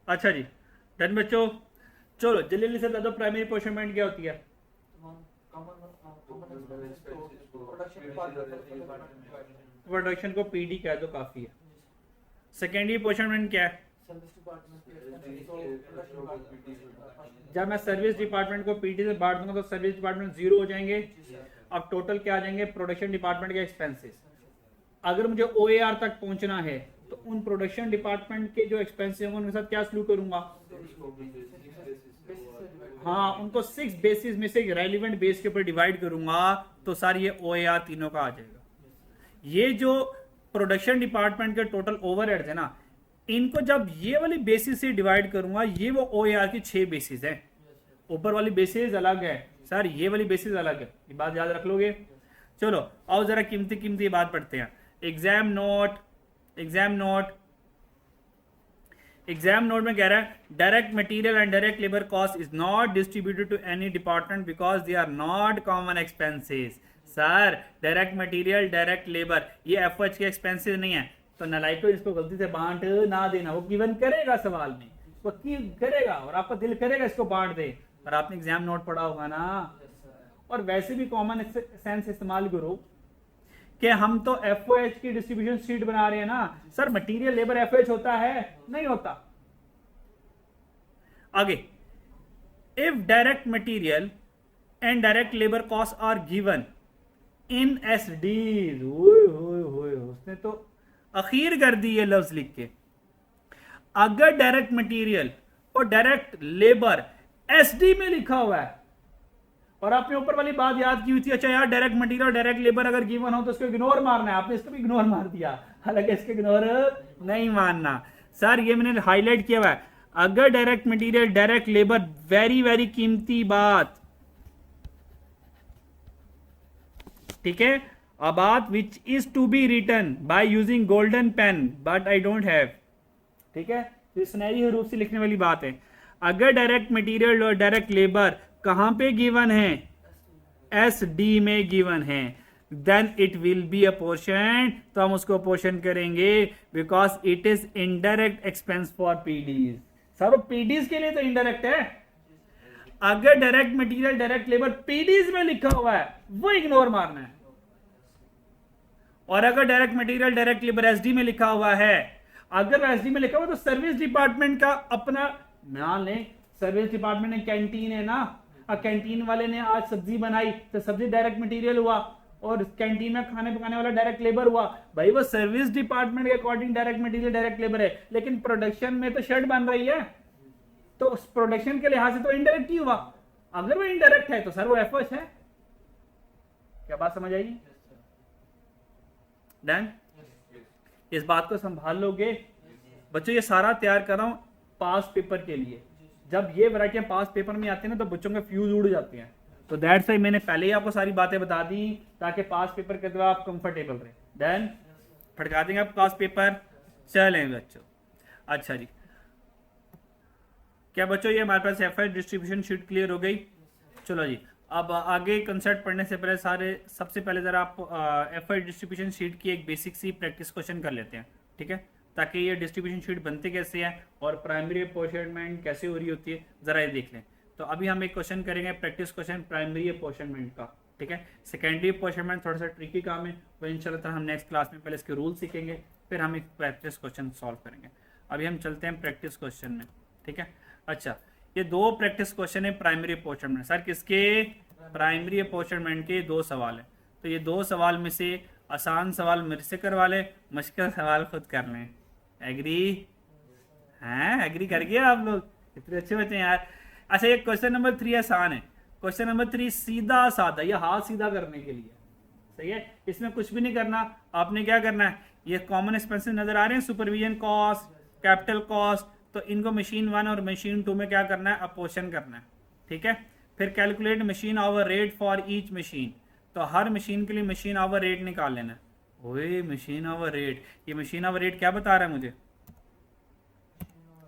S1: अच्छा जी, डन बच्चों? चलो जल्दी से बता दो प्राइमरी अपोर्शनमेंट क्या होती है? प्रोडक्शन को पीडी कह दो, काफी है। सेकेंडरी अपोर्शनमेंट क्या है? जब मैं सर्विस डिपार्टमेंट को पीडी से बांट दूंगा तो सर्विस डिपार्टमेंट 0 हो जाएंगे। अब टोटल क्या आ जाएंगे? प्रोडक्शन डिपार्टमेंट के एक्सपेंसेस। अगर मुझे ओएआर तक पहुंचना है तो उन प्रोडक्शन डिपार्टमेंट के जो एक्सपेंसेस होंगे उनके साथ क्या सलूक करूंगा? हाँ उनको 6 बेसिस में से एक रेलिवेंट बेस के ऊपर डिवाइड करूंगा तो सर ये OAR तीनों का आ जाएगा। ये जो प्रोडक्शन डिपार्टमेंट के टोटल ओवरहेड्स है ना, इनको जब ये वाली बेसिस से डिवाइड करूंगा, ये वो OAR की 6 बेसिस है। ऊपर वाली बेसिस अलग है सर, ये वाली बेसिस अलग है, ये बात याद रख लोगे। चलो आओ जरा कीमती कीमती बात पढ़ते हैं। एग्जाम नोट में कह रहा है direct material and direct labour cost is not distributed to any department because they are not common expenses. Sir direct material direct labour ये एफएच के एक्सपेंसेस नहीं है, तो नलाइको इसको गलती से बांट ना देना। वो गिवन करेगा सवाल में, वो करेगा और आपका दिल करेगा इसको बांट दे, और आपने एग्जाम नोट पढ़ा होगा ना। और वैसे भी कॉमन सेंस इस्तेमाल करो कि हम तो एफओएच की डिस्ट्रीब्यूशन शीट बना रहे हैं ना सर, मटेरियल लेबर एफओएच होता है? नहीं होता। आगे, if direct material and direct labour cost are given in SD, उसने तो अखीर कर दी ये लफ्ज लिख के। अगर डायरेक्ट मटेरियल और डायरेक्ट लेबर एसडी में लिखा हुआ है और आपने ऊपर वाली बात याद की हुई थी, अच्छा यार डायरेक्ट मटेरियल डायरेक्ट लेबर अगर गिवन हो तो इसको इग्नोर मारना है, आपने इसको भी इग्नोर मार दिया, हालांकि इसको इग्नोर नहीं मानना। सर ये मैंने हाईलाइट किया हुआ है, अगर direct material direct labour, very very कीमती बात, ठीक है, अ बात which is to be written by using golden pen but I don't have, ठीक है, तो सुनहरी रूप से लिखने वाली बात है। अगर डायरेक्ट मटेरियल और डायरेक्ट लेबर कहां पे गिवन है? एस डी में गिवन है, then it will be a portion, तो हम उसको पोर्शन करेंगे because it is indirect expense for PDs. Sir PDs के लिए तो इनडायरेक्ट है। अगर direct material direct labour PDs में लिखा हुआ है वो इग्नोर मारना है, और अगर direct material direct labour SD में लिखा हुआ है, अगर एसडी में लिखा हुआ तो सर्विस डिपार्टमेंट का अपना, मान लें सर्विस डिपार्टमेंट में कैंटीन है ना, कैंटीन वाले ने आज सब्जी बनाई तो सब्जी डायरेक्ट मटेरियल हुआ, और कैंटीन में खाने पकाने वाला डायरेक्ट लेबर हुआ। भाई वो सर्विस डिपार्टमेंट के according direct material direct labour है, लेकिन प्रोडक्शन में तो शर्ट बन रही है, तो उस प्रोडक्शन के लिहाज से तो इनडायरेक्ट ही हुआ। अगर वो इनडायरेक्ट है तो सर वो एफओएच है। क्या बात समझ आई? डन? इस बात को संभाल लोगे बच्चों? ये सारा तैयार कर रहा हूं पास पेपर के लिए। जब ये वैरायटियां पास पेपर में आती है ना तो बच्चों के फ्यूज उड़ जाते हैं, तो दैट्स व्हाई मैंने पहले ही आपको सारी बातें बता दी ताकि पास पेपर के दौरान आप कंफर्टेबल रहे। देन फटका देंगे आप पास पेपर। चलें बच्चों, अच्छा जी, क्या बच्चों ये हमारे पास एफआई डिस्ट्रीब्यूशन शीट क्लियर हो गई? चलो जी, अब आगे कंसेप्ट पढ़ने से पहले सबसे पहले जरा आप एफआई डिस्ट्रीब्यूशन शीट की एक बेसिक सी प्रैक्टिस क्वेश्चन कर लेते हैं, ठीक है, ताकि ये डिस्ट्रीब्यूशन शीट बनते कैसे हैं और प्राइमरी अपॉर्चनमेंट कैसे हो रही होती है जरा ये देख लें। तो अभी हम एक क्वेश्चन करेंगे प्रैक्टिस क्वेश्चन प्राइमरी अपॉर्चनमेंट का, ठीक है। सेकेंडरी अपॉर्चनमेंट थोड़ा सा ट्रिकी काम है, वो इंशाल्लाह हम नेक्स्ट क्लास में पहले इसके रूल सीखेंगे, फिर हम एक प्रैक्टिस क्वेश्चन सॉल्व करेंगे। अभी हम चलते हैं प्रैक्टिस क्वेश्चन में, ठीक है। अच्छा, ये दो प्रैक्टिस क्वेश्चन है प्राइमरी अपॉर्चनमेंट। सर किसके? प्राइमरी अपॉर्चनमेंट के दो सवाल है, तो ये दो सवाल में से आसान सवाल मेरे से करवा लें, मुश्किल सवाल खुद कर लें। एग्री हैं? एग्री कर गए आप लोग? इतने अच्छे बच्चे हैं यार। अच्छा, ये क्वेश्चन नंबर 3 आसान है। क्वेश्चन नंबर 3 सीधा साधा, ये हाथ सीधा करने के लिए, सही है, इसमें कुछ भी नहीं करना। आपने क्या करना है, ये कॉमन एक्सपेंसेस नजर आ रहे हैं, सुपरविजन कॉस्ट, कैपिटल कॉस्ट, तो इनको मशीन 1 और मशीन 2 में क्या करना है, अपोर्शन करना है, ठीक है। फिर calculate machine hour rate for each machine, तो हर मशीन के लिए मशीन आवर रेट निकाल लेना है। ओए मशीन आवर रेट, ये मशीन आवर रेट क्या बता रहा है मुझे?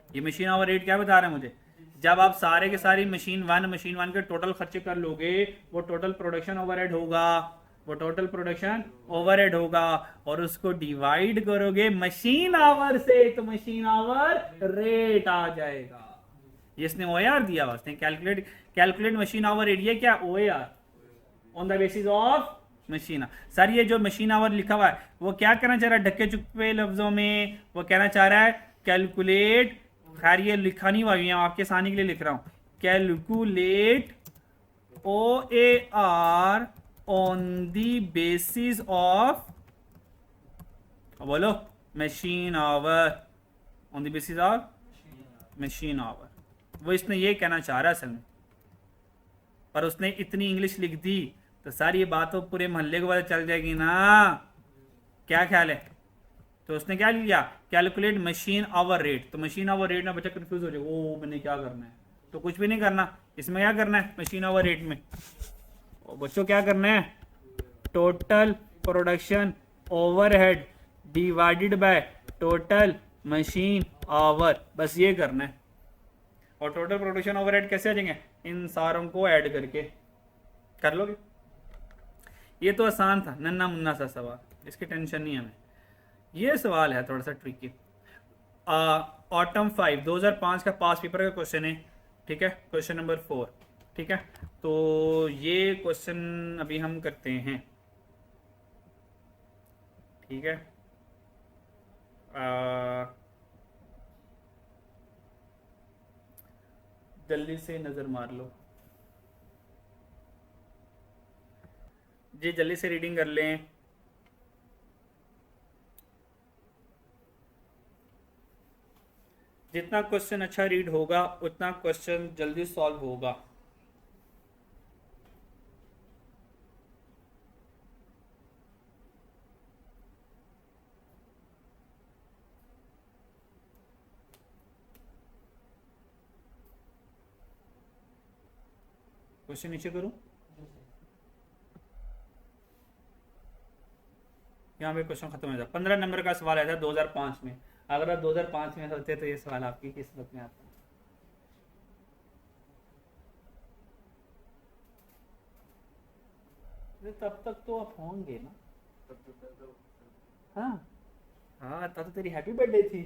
S1: ये मशीन आवर रेट क्या बता रहा है मुझे? जब आप सारे के सारी मशीन 1 के टोटल खर्चे कर लोगे, वो टोटल प्रोडक्शन ओवरहेड होगा, वो टोटल प्रोडक्शन ओवरहेड होगा, और उसको डिवाइड करोगे मशीन आवर से, तो मशीन आवर रेट आ जाएगा। ये इसने ओएआर दिया हुआ, उसने कैलकुलेट मशीन आवर रेट, ये क्या OAR on the basis of machine. Sir ये जो मशीन आवर लिखा हुआ है वो क्या कहना चाह रहा है ढक्के चुप्पे लफ्जों में? वो कहना चाह रहा है कैलकुलेट, खैर ये लिखा नहीं हुआ, यहाँ आपके सामने के लिए लिख रहा हूं, calculate OAR on the basis of, बोलो, machine hour, on the basis of machine hour. वो इसने ये कहना चाह रहा है असल में, पर उसने इतनी इंग्लिश लिख दी तो सारी ये बात तो पूरे मोहल्ले को पता चल जाएगी ना। क्या ख्याल है? तो उसने क्या लिया, कैलकुलेट मशीन आवर रेट। तो मशीन आवर रेट में बच्चा कंफ्यूज हो जाएगा, ओ मैंने क्या करना है। तो कुछ भी नहीं करना, इसमें क्या करना है मशीन आवर रेट में बच्चों क्या करना है, total production overhead divided by total machine our, बस ये करना है। और टोटल प्रोडक्शन ओवरहेड कैसे आ जाएंगे, इन सारों को ऐड करके कर लोगे। ये तो आसान था, नन्ना मुन्ना सा सवाल, इसकी टेंशन नहीं है हमें। ये सवाल है थोड़ा सा ट्रिकी। ऑटम 5 2005 का पास पेपर का क्वेश्चन है, ठीक है, क्वेश्चन नंबर 4, ठीक है। तो ये क्वेश्चन अभी हम करते हैं, ठीक है। जल्दी से नजर मार लो जी, जल्दी से रीडिंग कर लें। जितना क्वेश्चन अच्छा रीड होगा उतना क्वेश्चन जल्दी सॉल्व होगा। क्वेश्चन नीचे करूं, यहाँ पे क्वेश्चन खत्म हो जाता। 15 नंबर का सवाल आया था 2005 में। अगर आप 2005 में होते तो ये सवाल आपकी किस्मत में आता। तब तक तो आप होंगे ना, हाँ हाँ, तब तो तेरी हैप्पी बर्थडे थी।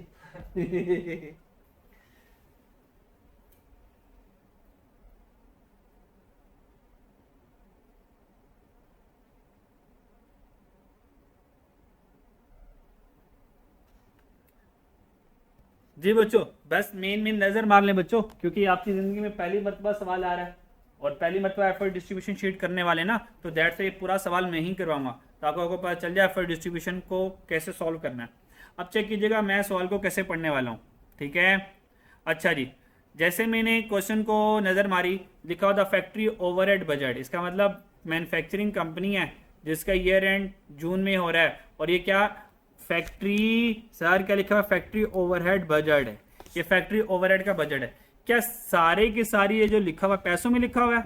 S1: जी बच्चों, बस मेन नजर मार लें बच्चों, क्योंकि आपकी जिंदगी में पहली मरतबा सवाल आ रहा है और पहली मरतबा एफर्ट डिस्ट्रीब्यूशन शीट करने वाले ना, तो दैट से ये पूरा सवाल मैं ही करवाऊंगा ताकि आपको पता चल जाए एफर्ट डिस्ट्रीब्यूशन को कैसे सॉल्व करना है। अब चेक कीजिएगा मैं सवाल को कैसे पढ़ने वाला हूँ, ठीक है। अच्छा जी, जैसे मैंने क्वेश्चन को नज़र मारी, लिखा द फैक्ट्री ओवरहेड बजट, इसका मतलब मैन्युफैक्चरिंग कंपनी है जिसका ईयर एंड जून में हो रहा है, और ये क्या फैक्ट्री, सर क्या लिखा हुआ, फैक्ट्री ओवरहेड बजट है। ये फैक्ट्री ओवरहेड का बजट है। क्या सारे की सारी ये जो लिखा हुआ पैसों में लिखा हुआ है,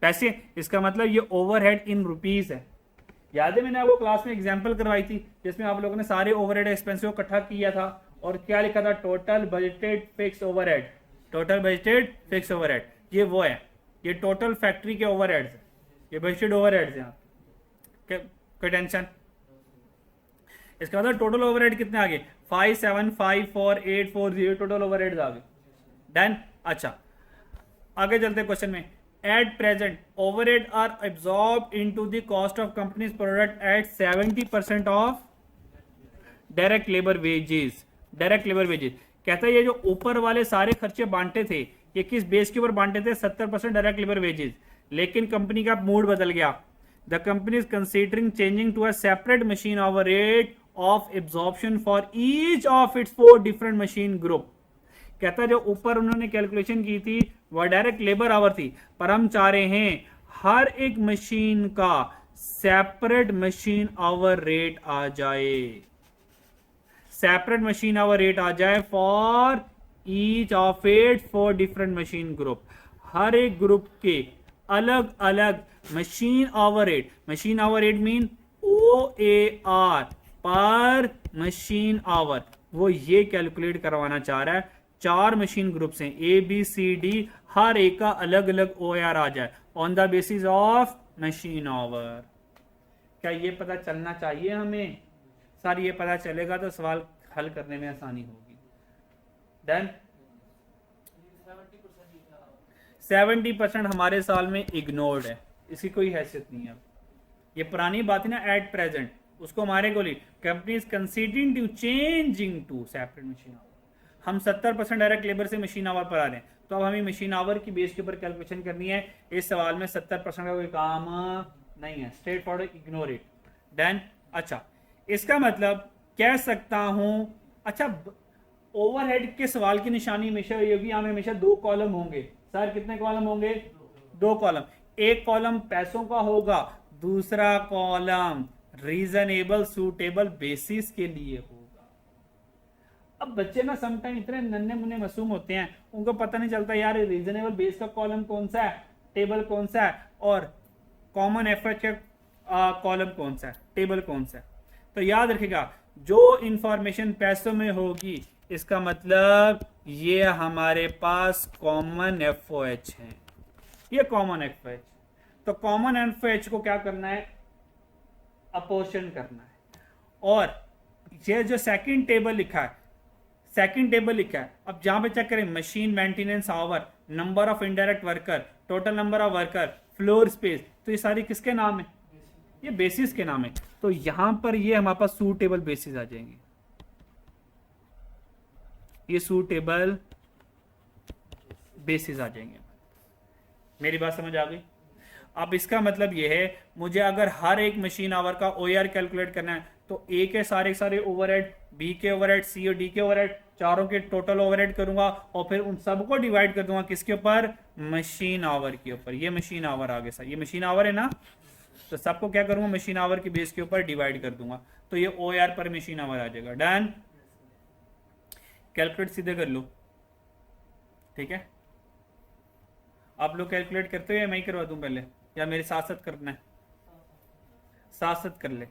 S1: पैसे, इसका मतलब ये ओवरहेड इन रुपीस है। याद है मैंने आपको क्लास में एग्जांपल करवाई थी जिसमें आप लोगों ने सारे ओवरहेड एक्सपेंसिव को इकट्ठा किया था और क्या लिखा था, total budgeted fix overhead, total budgeted fix overhead, ये वो है, ये टोटल फैक्ट्री के ओवरहेड्स है, ये बजटेड ओवरहेड्स हैं। कोई टेंशन? इसका मतलब टोटल ओवरहेड कितने आ गए, 5754,840 टोटल ओवरहेड्स आ गए। डन। अच्छा आगे चलते क्वेश्चन में। At present overhead are absorbed into the cost of company's product at 70% of direct labour wages. Direct labour wages कहता है ये जो ऊपर वाले सारे खर्चे बांटे थे ये किस बेस के ऊपर बांटे थे, 70% डायरेक्ट लेबर वेजेस। लेकिन कंपनी का मूड बदल गया, the company is considering changing to a separate machine overhead of absorption for each of its 4 different machine group. कहता है जो ऊपर उन्होंने कैलकुलेशन की थी वह डायरेक्ट लेबर आवर थी, पर हम चाह रहे हैं हर एक मशीन का सेपरेट मशीन आवर रेट आ जाए, सेपरेट मशीन आवर रेट आ जाए for each of it 4 different machine group. हर एक ग्रुप के अलग अलग machine hour rate, machine hour rate mean OAR per machine hour, वो ये कैलकुलेट करवाना चाह रहा है। 4 मशीन ग्रुप्स हैं ABCD, हर एक का अलग अलग OAR आ जाए on the basis of machine hour. क्या ये पता चलना चाहिए हमें? सर ये पता चलेगा तो सवाल हल करने में आसानी होगी। डन। 70% हमारे साल में इग्नोर्ड है, इसकी कोई हैसियत नहीं है। ये पुरानी बात है ना, एट प्रेजेंट, उसको हमारे गोली company is considering to changing to separate machine hour. हम 70% डायरेक्ट लेबर से मशीन आवर पर आ रहे हैं, तो अब हमें मशीन आवर की बेस के ऊपर कैलकुलेशन करनी है। इस सवाल में 70% का कोई काम नहीं है, straight forward, ignore it. Done. अच्छा इसका मतलब कह सकता हूं, अच्छा ओवरहेड के सवाल की निशानी हमेशा ये होगी, हमें हमेशा 2 कॉलम होंगे, सर कितने कॉलम होंगे? 2 कॉलम। एक कॉलम पैसों का होगा, दूसरा कॉलम रीजनेबल सूटेबल बेसिस के लिए होगा। अब बच्चे ना समटाइम इतने नन्हे मुन्ने मासूम होते हैं, उनको पता नहीं चलता यार रीजनेबल बेस का कॉलम कौन सा है, टेबल कौन सा है, और कॉमन एफएच का कॉलम कौन सा है, टेबल कौन सा है। तो याद रखिएगा, जो इंफॉर्मेशन पैसों में होगी इसका मतलब ये हमारे पास कॉमन एफओएच है, ये कॉमन एफओएच। तो कॉमन एफओएच को क्या करना है? अपोर्शन करना है। और ये जो सेकंड टेबल लिखा है, सेकंड टेबल लिखा है, अब जहां पे चेक करें machine maintenance hour, number of indirect worker, total number of worker, floor space, तो ये सारी किसके नाम है? ये बेसिस के नाम है। तो यहां पर ये हमारे पास सूटेबल बेसिस आ जाएंगे, ये सूटेबल बेसिस आ जाएंगे। मेरी बात समझ आ गई? अब इसका मतलब ये है, मुझे अगर हर एक मशीन आवर का ओआर कैलकुलेट करना है तो ए के सारे ओवरहेड, बी के ओवरहेड, सी और डी के ओवरहेड, चारों के टोटल ओवरहेड करूंगा और फिर उन सबको डिवाइड कर दूंगा किसके ऊपर? मशीन आवर के ऊपर। ये मशीन आवर आगे सर, ये मशीन आवर है ना, तो सबको क्या करूंगा? मशीन आवर की बेस के ऊपर डिवाइड कर दूंगा, तो ये ओआर पर मशीन आवर आ जाएगा। डन। कैलकुलेट सीधे कर लो, ठीक है? आप लोग कैलकुलेट करते हो या मैं ही करवा दूं पहले, या मेरे साथ साथ करना है? साथ साथ कर ले।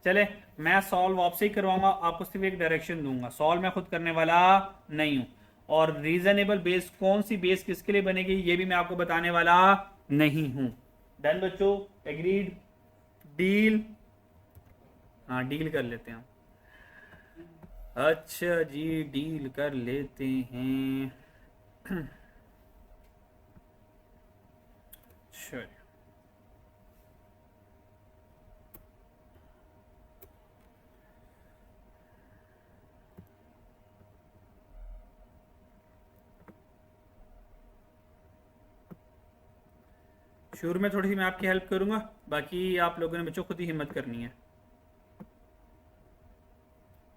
S1: चले, मैं सॉल्व आपसे ही करवाऊंगा, आपको सिर्फ एक डायरेक्शन दूंगा, सॉल्व मैं खुद करने वाला नहीं हूं। और रीजनेबल बेस, कौन सी बेस किसके लिए बनेगी ये भी मैं आपको बताने वाला नहीं हूं। डन बच्चों? एग्रीड? डील? हाँ डील कर लेते हैं। अच्छा जी, डील कर लेते हैं। चलिए, शुरू में थोड़ी सी मैं आपकी हेल्प करूंगा, बाकी आप लोगों ने बच्चों खुद ही हिम्मत करनी है।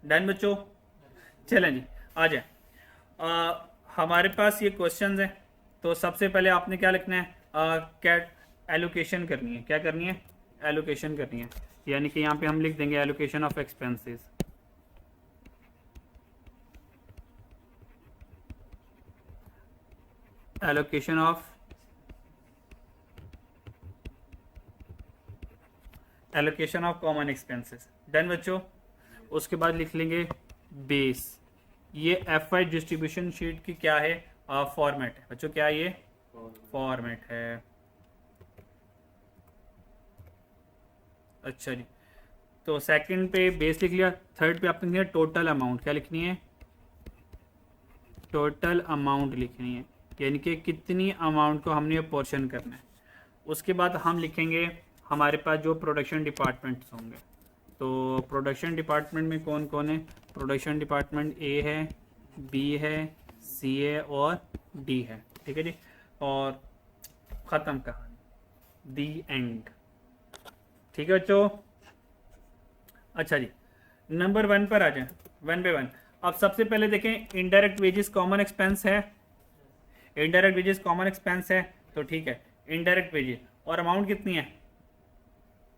S1: डन बच्चों? चलें जी, आ जाए। हमारे पास ये क्वेश्चंस हैं, तो सबसे पहले आपने क्या लिखना है? कैट एलोकेशन करनी है। क्या करनी है? एलोकेशन करनी है, यानी कि यहाँ पे हम लिख देंगे allocation of expenses. Allocation of allocation of common expenses. Done बच्चों? उसके बाद लिख लेंगे बेस। ये एफआई डिस्ट्रीब्यूशन शीट की क्या है? फॉर्मेट है बच्चों। क्या ये फॉर्मेट है? अच्छा जी, तो सेकंड पे बेस लिख लिया, थर्ड पे आपने लिखा टोटल अमाउंट। क्या लिखनी है? टोटल अमाउंट लिखनी है, यानी कि कितनी अमाउंट को हमने पोर्शन करना है। उसके बाद हम लिखेंगे हमारे पास जो प्रोडक्शन डिपार्टमेंट्स होंगे। तो प्रोडक्शन डिपार्टमेंट में कौन कौन है? प्रोडक्शन डिपार्टमेंट ए है, बी है, सी है और डी है, ठीक है जी। और ख़त्म कहानी, दी एंड, ठीक है बच्चों? अच्छा जी, नंबर 1 पर आ जाए, 1 बाय 1। अब सबसे पहले देखें, इनडायरेक्ट वेजेस कॉमन एक्सपेंस है, इनडायरेक्ट वेजेस कॉमन एक्सपेंस है, तो ठीक है। इनडायरेक्ट वेजेस और अमाउंट कितनी है?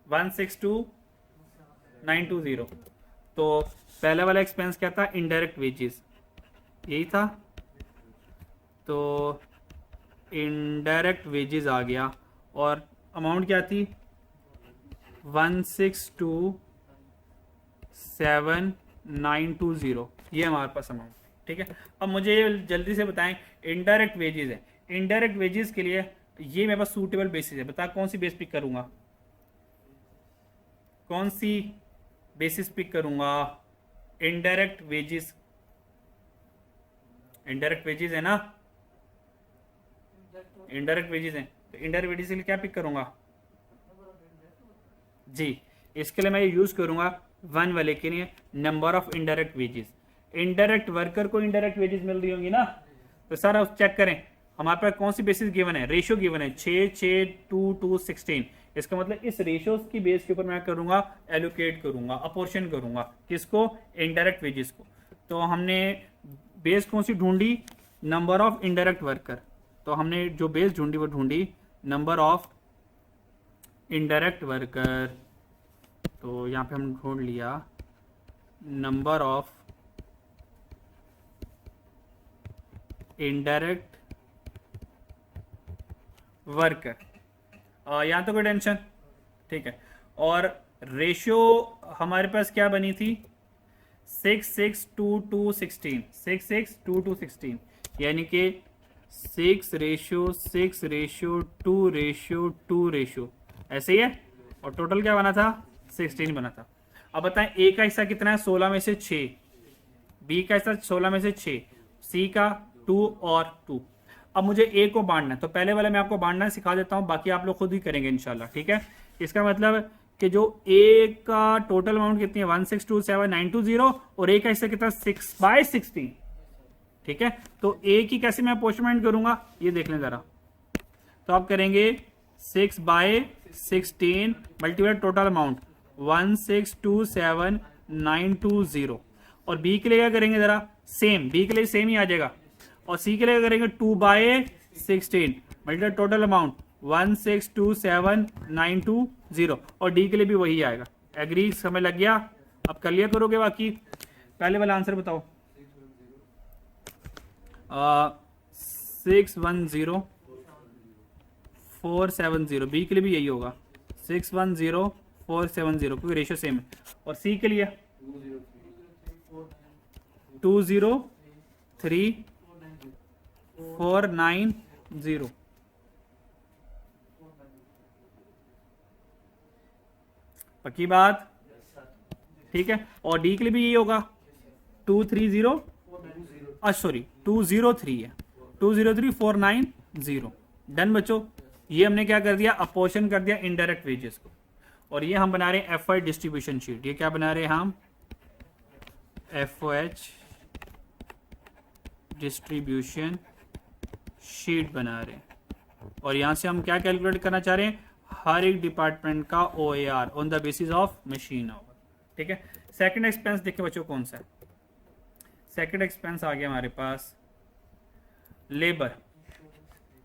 S1: 162920। तो पहला वाला एक्सपेंस क्या था? इनडायरेक्ट वेजेस, यही था। तो इनडायरेक्ट वेजेस आ गया और अमाउंट क्या थी? 1627,920, ये हमारे पास अमाउंट, ठीक है। अब मुझे जल्दी से बताएं, इनडायरेक्ट वेजेस है, इनडायरेक्ट वेजेस के लिए ये मेरे पास सूटेबल बेसिस है। बता कौन सी बेस पिक करूंगा? कौन सी बेसिस पिक करूंगा? इनडायरेक्ट वेजेस, इनडायरेक्ट वेजेस है ना, इनडायरेक्ट वेजेस है, तो इनडायरेक्ट वेजेस के लिए क्या पिक करूंगा जी? इसके लिए मैं ये यूज करूंगा 1 वाले के लिए, number of indirect wages. Indirect worker को इनडायरेक्ट वेजेस मिल रही होंगी ना, तो सर चेक करें हमारे पास कौन सी बेसिस गिवन है? रेशियो गिवन है 6, 6, 2, 2, 16। इसका मतलब इस रेशियो की बेस के ऊपर मैं करूंगा एलोकेट करूंगा, अपोर्शन करूंगा, किसको? इनडायरेक्ट वेजेस को। तो हमने बेस कौन सी ढूंढी? नंबर ऑफ इनडायरेक्ट वर्कर, तो तो हमने जो बेस ढूंढी वो ढूंढी नंबर ऑफ इनडायरेक्ट वर्कर, तो यहाँ पे हम ढूंढ लिया नंबर ऑफ इनडायरेक्ट वर्कर, यहाँ तो कोई टेंशन, ठीक है। और रेशियो हमारे पास क्या बनी थी 6:6:2:16, 6:6:2:16, यानी कि 6:6:2:2, ऐसे ही है। और टोटल क्या बना था 16 बना था। अब बताएं ए का हिस्सा कितना है 16 में से 6, बी का हिस्सा 16 में से 6, सी का 2 और 2। अब मुझे ए को बांटना है, तो पहले वाला मैं आपको बांटना सिखा देता हूं, बाकी आप लोग खुद ही करेंगे इंशाल्लाह, ठीक है। इसका मतलब कि जो ए का टोटल अमाउंट कितनी है 1627920 और ए का हिस्सा कितना 6/16, ठीक है। तो ए की कैसे मैं अप्रोक्सीमेट करूंगा ये देख लें जरा। तो आप करेंगे 6/16 मल्टीप्लाई टोटल अमाउंट 1627920, और बी के लिए क्या करेंगे जरा सेम, बी के लिए सेम ही आ जाएगा। और सी के लिए करेंगे 2/16 मल्टीप्लाई टोटल अमाउंट 1627920, और डी के लिए भी वही आएगा। एग्री, समय लग गया, अब कर लिया करोगे बाकी। पहले वाला आंसर बताओ 610,470, बी के लिए भी यही होगा 610,470 क्योंकि रेशियो सेम है। और सी के लिए 203,490, पक्की बात, ठीक है। और डी के लिए भी यही होगा 230, सॉरी 203 है 203,490। डन बच्चों, ये हमने क्या कर दिया अपोर्शन कर दिया इनडायरेक्ट वेजेस को। और ये हम बना रहे हैं एफओएच डिस्ट्रीब्यूशन शीट। ये क्या बना रहे हैं हम एफओएच डिस्ट्रीब्यूशन शीट बना रहे हैं। और यहां से हम क्या कैलकुलेट करना चाह रहे हैं हर एक डिपार्टमेंट का OAR on the basis of machine our, ठीक है। सेकंड एक्सपेंस देखिए बच्चों कौन सा है। सेकंड एक्सपेंस आ गया हमारे पास लेबर,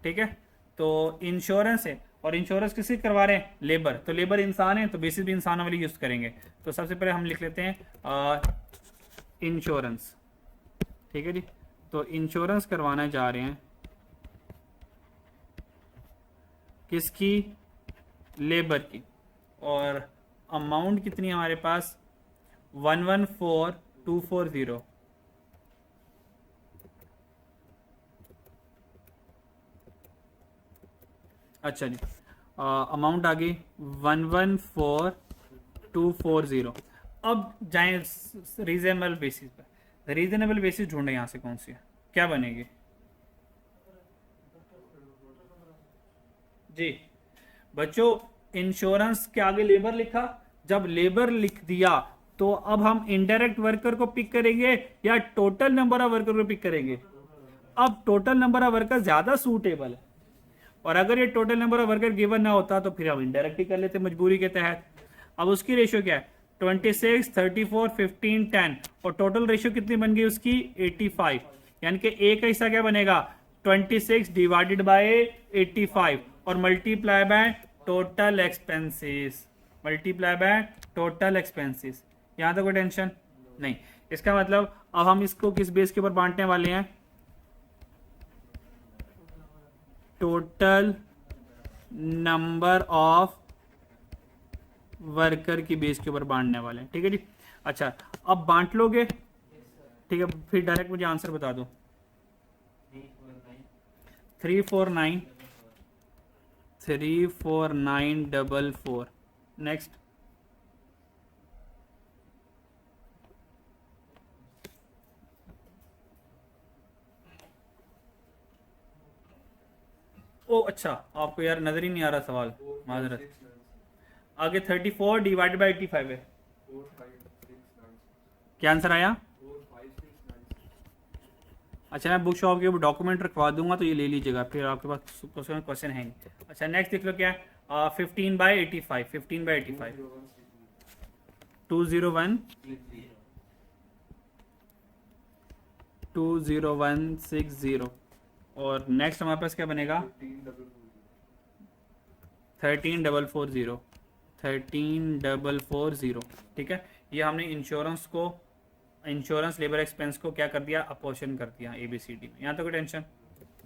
S1: ठीक है। तो इंश्योरेंस है, और इंश्योरेंस किसी करवा रहे हैं लेबर, तो लेबर इंसान है तो बेसिस भी इंसानों वाली यूज करेंगे। तो सबसे पहले हम लिख लेते हैं इंश्योरेंस, ठीक है जी। तो इंश्योरेंस करवाना जा रहे हैं किसकी लेबर की, और अमाउंट कितनी है हमारे पास 114,240। अच्छा जी, अमाउंट आ गई 114,240। अब जाएं रीजनेबल बेसिस पर। रीजनेबल बेसिस ढूंढे यहां से कौन सी है, क्या बनेगी जी बच्चों। इंश्योरेंस के आगे लेबर लिखा, जब लेबर लिख दिया तो अब हम इनडायरेक्ट वर्कर को पिक करेंगे या टोटल नंबर ऑफ वर्कर को पिक करेंगे। अब टोटल नंबर ऑफ वर्कर ज्यादा सूटेबल है, और अगर ये total number of worker given ना होता तो फिर हम इनडायरेक्ट ही कर लेते मजबूरी के तहत। अब उसकी रेशियो क्या है 26, 34, 15, 10, और टोटल रेशियो कितनी बन गई उसकी 85, यानी कि ए का हिस्सा क्या बनेगा 26 डिवाइडेड बाय 85 और multiply by total expenses, multiply by total expenses. यहां तक कोई टेंशन नहीं। इसका मतलब अब हम इसको किस बेस के ऊपर बांटने वाले हैं टोटल नंबर ऑफ वर्कर की बेस के ऊपर बांटने वाले हैं, ठीक है जी। अच्छा अब बांट लोगे, ठीक है, फिर डायरेक्ट मुझे आंसर बता दो 349,444। नेक्स्ट ओ अच्छा, आपको यार नजर ही नहीं आ रहा सवाल, माजरत। आगे 34 डिवाइडेड बाई 85 है, क्या आंसर आया। अच्छा मैं बुक शॉप के डॉक्यूमेंट रखवा दूंगा तो ये ले लीजिएगा, फिर आपके पास क्वेश्चन है नहीं। अच्छा नेक्स्ट देख लो क्या है 15/85, 15/85 201 20160 और नेक्स्ट हमारे पास क्या बनेगा 13440, 13440, ठीक है। ये हमने इंश्योरेंस लेबर एक्सपेंस को क्या कर दिया, अपोर्शन कर दिया ABCD में, यहाँ तो कोई टेंशन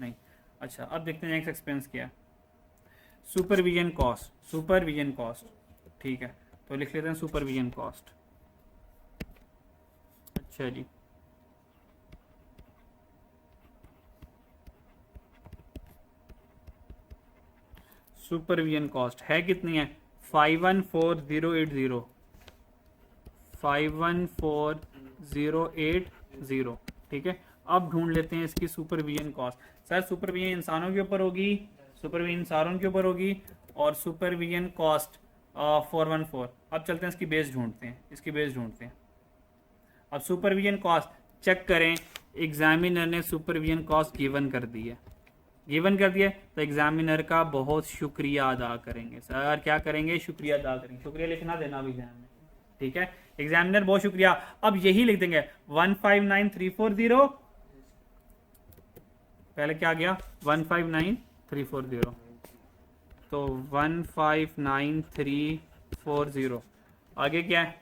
S1: नहीं। अच्छा अब देखते हैं नेक्स्ट एक्सपेंस क्या है, सुपरविजन कॉस्ट, ठीक है, तो लिख लेते हैं सुपरविजन कॉस्ट। अच्छा जी, सुपरविजन कॉस्ट है कितनी है, 514080, 514080, ठीक है। अब ढूंढ लेते हैं इसकी सुपरविजन कॉस्ट। सर सुपरविजन इंसानों के ऊपर होगी, सुपरविजन इंसानों के ऊपर होगी, और सुपरविजन कॉस्ट 414। अब चलते हैं इसकी बेस ढूंढते हैं, इसकी बेस ढूंढते हैं। अब सुपरविजन कॉस्ट चेक करें, एग्जामिनर ने सुपरविजन कॉस्ट गिवन कर दी है, गिवन कर दिया, तो एग्जामिनर का बहुत शुक्रिया अदा करेंगे। सर क्या करेंगे, शुक्रिया अदा करेंगे, शुक्रिया लिखना देना भी एग्जाम में, ठीक है। एग्जामिनर बहुत शुक्रिया, अब यही लिख देंगे 159340, पहले क्या गया 159340, तो 159340, आगे क्या है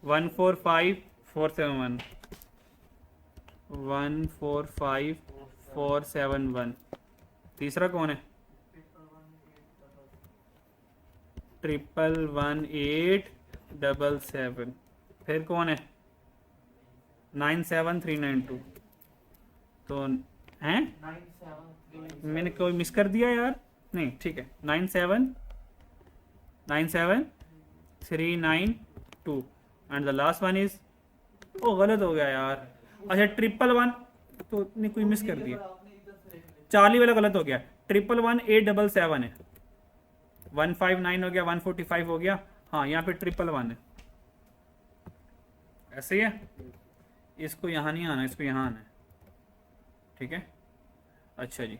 S1: 145471, 145471, तीसरा कौन है 111877, फिर कौन है 97392, तो हैं मैंने कोई मिस कर दिया यार, नहीं ठीक है 97392, and the last one is, ओ गलत हो गया यार, अच्छा 111, तो नहीं कोई मिस कर दिया, चार्ली वाला गलत हो गया, 111877 है, 159 हो गया, 145 हो गया, हाँ यहाँ पे 111 है, ऐसे ही है, इसको यहाँ नहीं आना, इसको यहाँ आना है, ठीक है। अच्छा जी,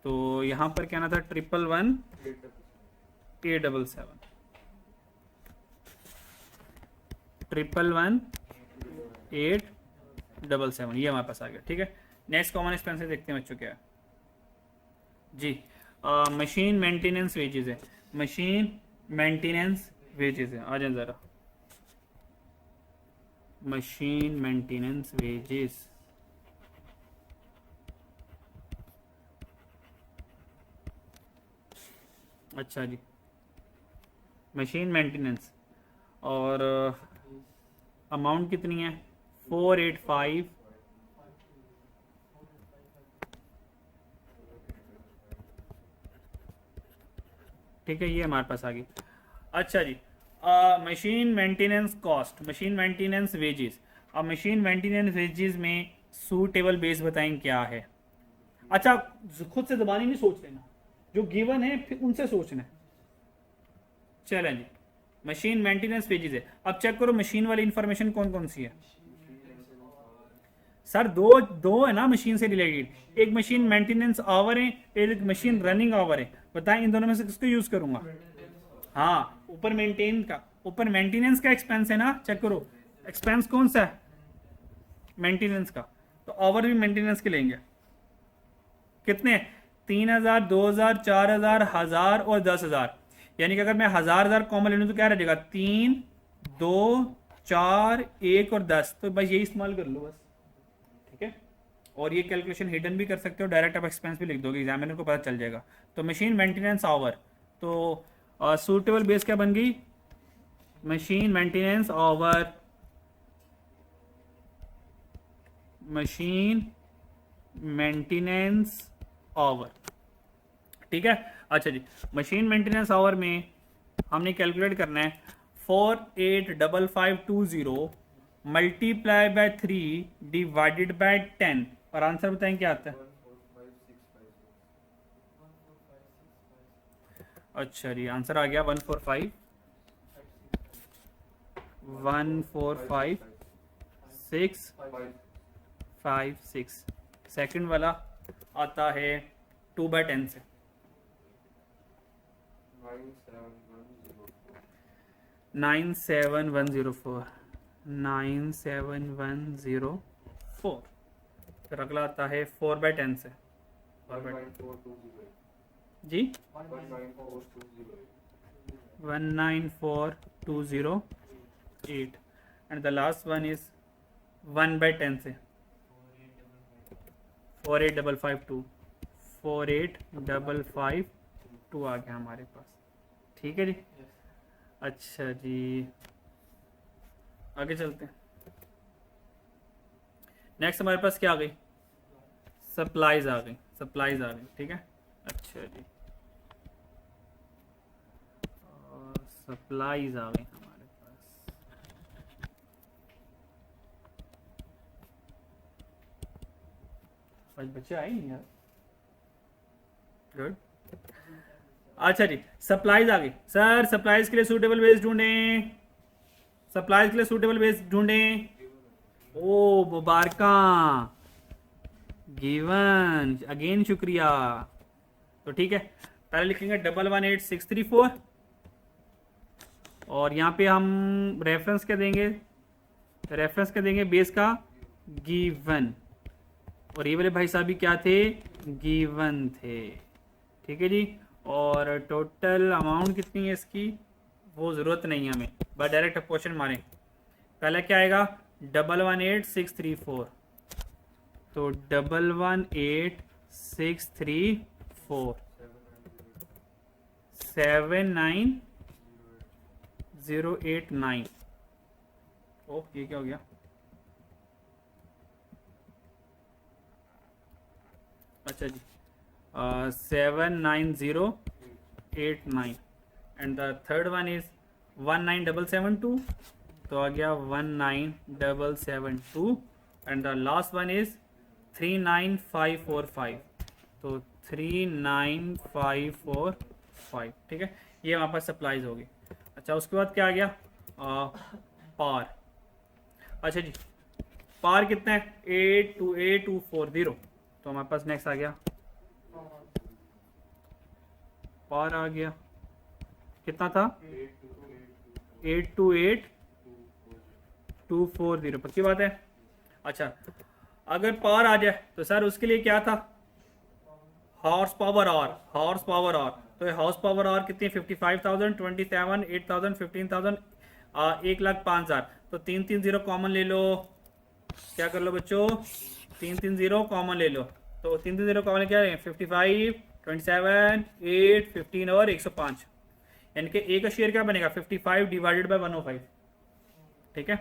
S1: तो यहाँ पर क्या आना था 111877, 111877, ये हमारे पास आ गया, ठीक है। नेक्स्ट कॉमन एक्सपेंसेस देखते हैं बच्चों क्या है जी, मशीन मेंटेनेंस वेजेस है, मशीन मेंटेनेंस वेजेस है, आ जाए ज़रा, मशीन मेंटेनेंस वेजेस, अच्छा जी, मशीन मेंटेनेंस, और अमाउंट कितनी है 485, ठीक है, ये हमारे पास आ गई। अच्छा जी, machine maintenance cost, machine maintenance wages, अब मशीन मेंटेनेंस वेजेस में सूटेबल बेस बताएं क्या है। अच्छा खुद से जबानी नहीं सोच लेना, जो गिवन है फिर उनसे सोचना है। चलें जी, मशीन मेंटेनेंस वेजेस है, अब चेक करो मशीन वाली इंफॉर्मेशन कौन कौन सी है। सर दो है ना मशीन से रिलेटेड, एक मशीन मेंटेनेंस आवर है, एक मशीन रनिंग आवर है, बताएं इन दोनों में से किसको यूज करूंगा। हाँ ऊपर मेंटेनेंस का एक्सपेंस है ना, चेक करो एक्सपेंस कौन सा है मेंटेनेंस का, तो आवर भी मेंटेनेंस के लेंगे, कितने 3000, 2000, 4000, 1000 और 10,000, यानी कि अगर मैं 1000 कॉमन ले लूँ तो क्या रह जाएगा 3, 2, 4, 1 और 10, तो बस यही इस्तेमाल कर लो बस, ठीक है। और ये कैलकुलेशन हिडन भी कर सकते हो, डायरेक्ट आप एक्सपेंस भी लिख दोगे, एग्जामिनर को पता चल जाएगा। तो मशीन मेंटेनेंस आवर, तो सूटेबल बेस क्या बन गई, machine maintenance hour, machine maintenance hour, ठीक है। अच्छा जी, मशीन मेंटेनेंस आवर में हमने कैलकुलेट करना है 485520 मल्टीप्लाई बाय 3 डिवाइडेड बाय 10, और आंसर बताएं क्या आता है। अच्छा जी, आंसर आ गया 145,656। सेकंड वाला आता है 2/10 से 97104, 97104, फिर अगला आता है 4/10 से जी 194208 and the last one is 1/10 से 48552 48552 आ गया हमारे पास। ठीक है जी। अच्छा जी आगे चलते हैं। नेक्स्ट हमारे पास क्या आ गई, सप्लाईज आ गई, सप्लाईज आ गई। ठीक है अच्छा जी सप्लाईज आ गई हमारे पास। आज बच्चे आए नहीं यार, गुड। अच्छा जी सप्लाईज आ गई। सर सप्लाईज के लिए सूटेबल बेस ढूंढें, सप्लाईज के लिए सूटेबल बेस ढूंढें। ओ मुबारका, गिवन अगेन, शुक्रिया। तो ठीक है पहले लिखेंगे 118634 और यहाँ पे हम रेफरेंस क्या देंगे, रेफरेंस क्या देंगे, बेस का गिवन। और ये वाले भाई साहब भी क्या थे, गिवन थे। ठीक है जी। और टोटल अमाउंट कितनी है इसकी वो ज़रूरत नहीं है हमें, बस डायरेक्ट क्वेश्चन मारें। पहला क्या आएगा 118634, तो 118634 79089। ओह ये क्या हो गया, अच्छा जी 79089 and the third one is 19772, तो आ गया 19772 and the last one is 39545, तो 39545। ठीक है ये हमारे पास सप्लाईज होगी। अच्छा उसके बाद क्या आ गया पार। अच्छा जी पार कितना है 828240, तो हमारे पास नेक्स्ट आ गया पार आ गया कितना था 828240, पक्की बात है। अच्छा अगर पार आ जाए तो सर उसके लिए क्या था horse power hour, horse power hour. तो हॉर्स पावर आवर कितनी 55,000 27 8,000 15,000 1,05,000, तो 330 कॉमन ले लो। क्या कर लो बच्चों 330 कॉमन ले लो, तो 330 कॉमन क्या है 55 27 8 15 और 105, यानी कि ए का शेयर क्या बनेगा 55 डिवाइडेड बाय 105। ठीक है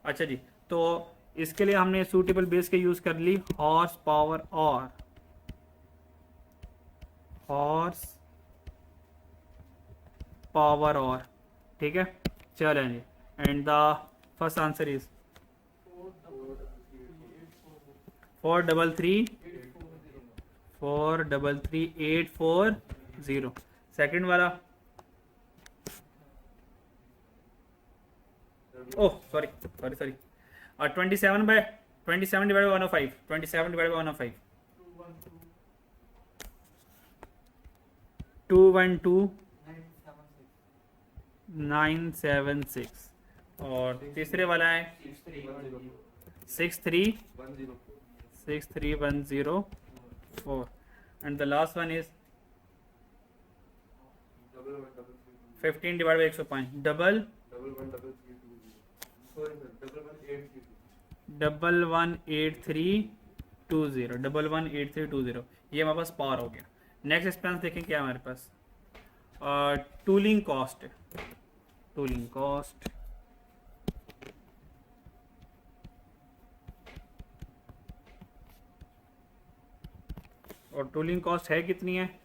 S1: अच्छा जी तो इसके लिए हमने सूटेबल बेस के यूज कर ली हॉर्स पावर और हॉर्स पावर और। ठीक है चलें जी and the first answer is 433,840। Second वाला oh sorry 27 by 27 divide by 105, 27 divide by 105 212,976 और तीसरे वाला है 63104 and the last one is 15 divide by 105 118320 ये हमारे पास पार हो गया। नेक्स्ट एक्सपेंस देखें क्या हमारे पास टूलिंग कॉस्ट, टूलिंग कॉस्ट और टूलिंग कॉस्ट है कितनी है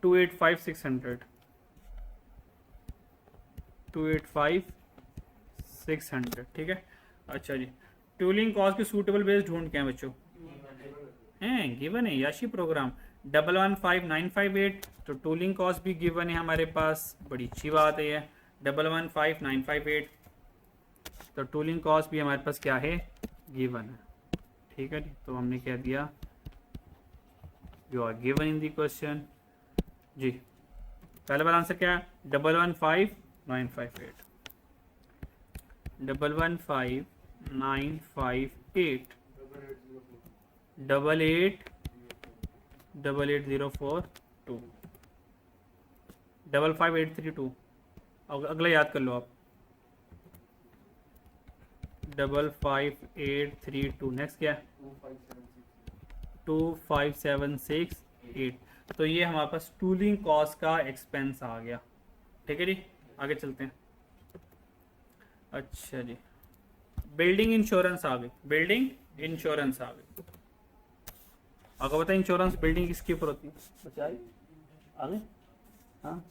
S1: 285,600 285,600। ठीक है अच्छा जी टूलिंग कॉस्ट की सूटेबल बेस ढूंढ के हैं बच्चों हैं गिवन है याशी प्रोग्राम 115958, तो टूलिंग कॉस्ट भी गिवन है हमारे पास, बड़ी अच्छी बात है ये 115958, तो टूलिंग कॉस्ट भी हमारे पास क्या है गिवन है। ठीक है तो हमने क्या दिया you are given in the question जी। पहला वाला आंसर क्या है 115958 115958 88 8804 55832। अगला याद कर लो आप, 55832। नेक्स्ट क्या है? 25768। तो ये हमारे पास टूलिंग कॉस्ट का एक्सपेंस आ गया। ठीक है जी, आगे चलते हैं। अच्छा जी, बिल्डिंग इंश्योरेंस आ गई, बिल्डिंग इंश्योरेंस आ गई। आपको पता है इंश्योरेंस बिल्डिंग किसके ऊपर होती है? बताइए आगे। हाँ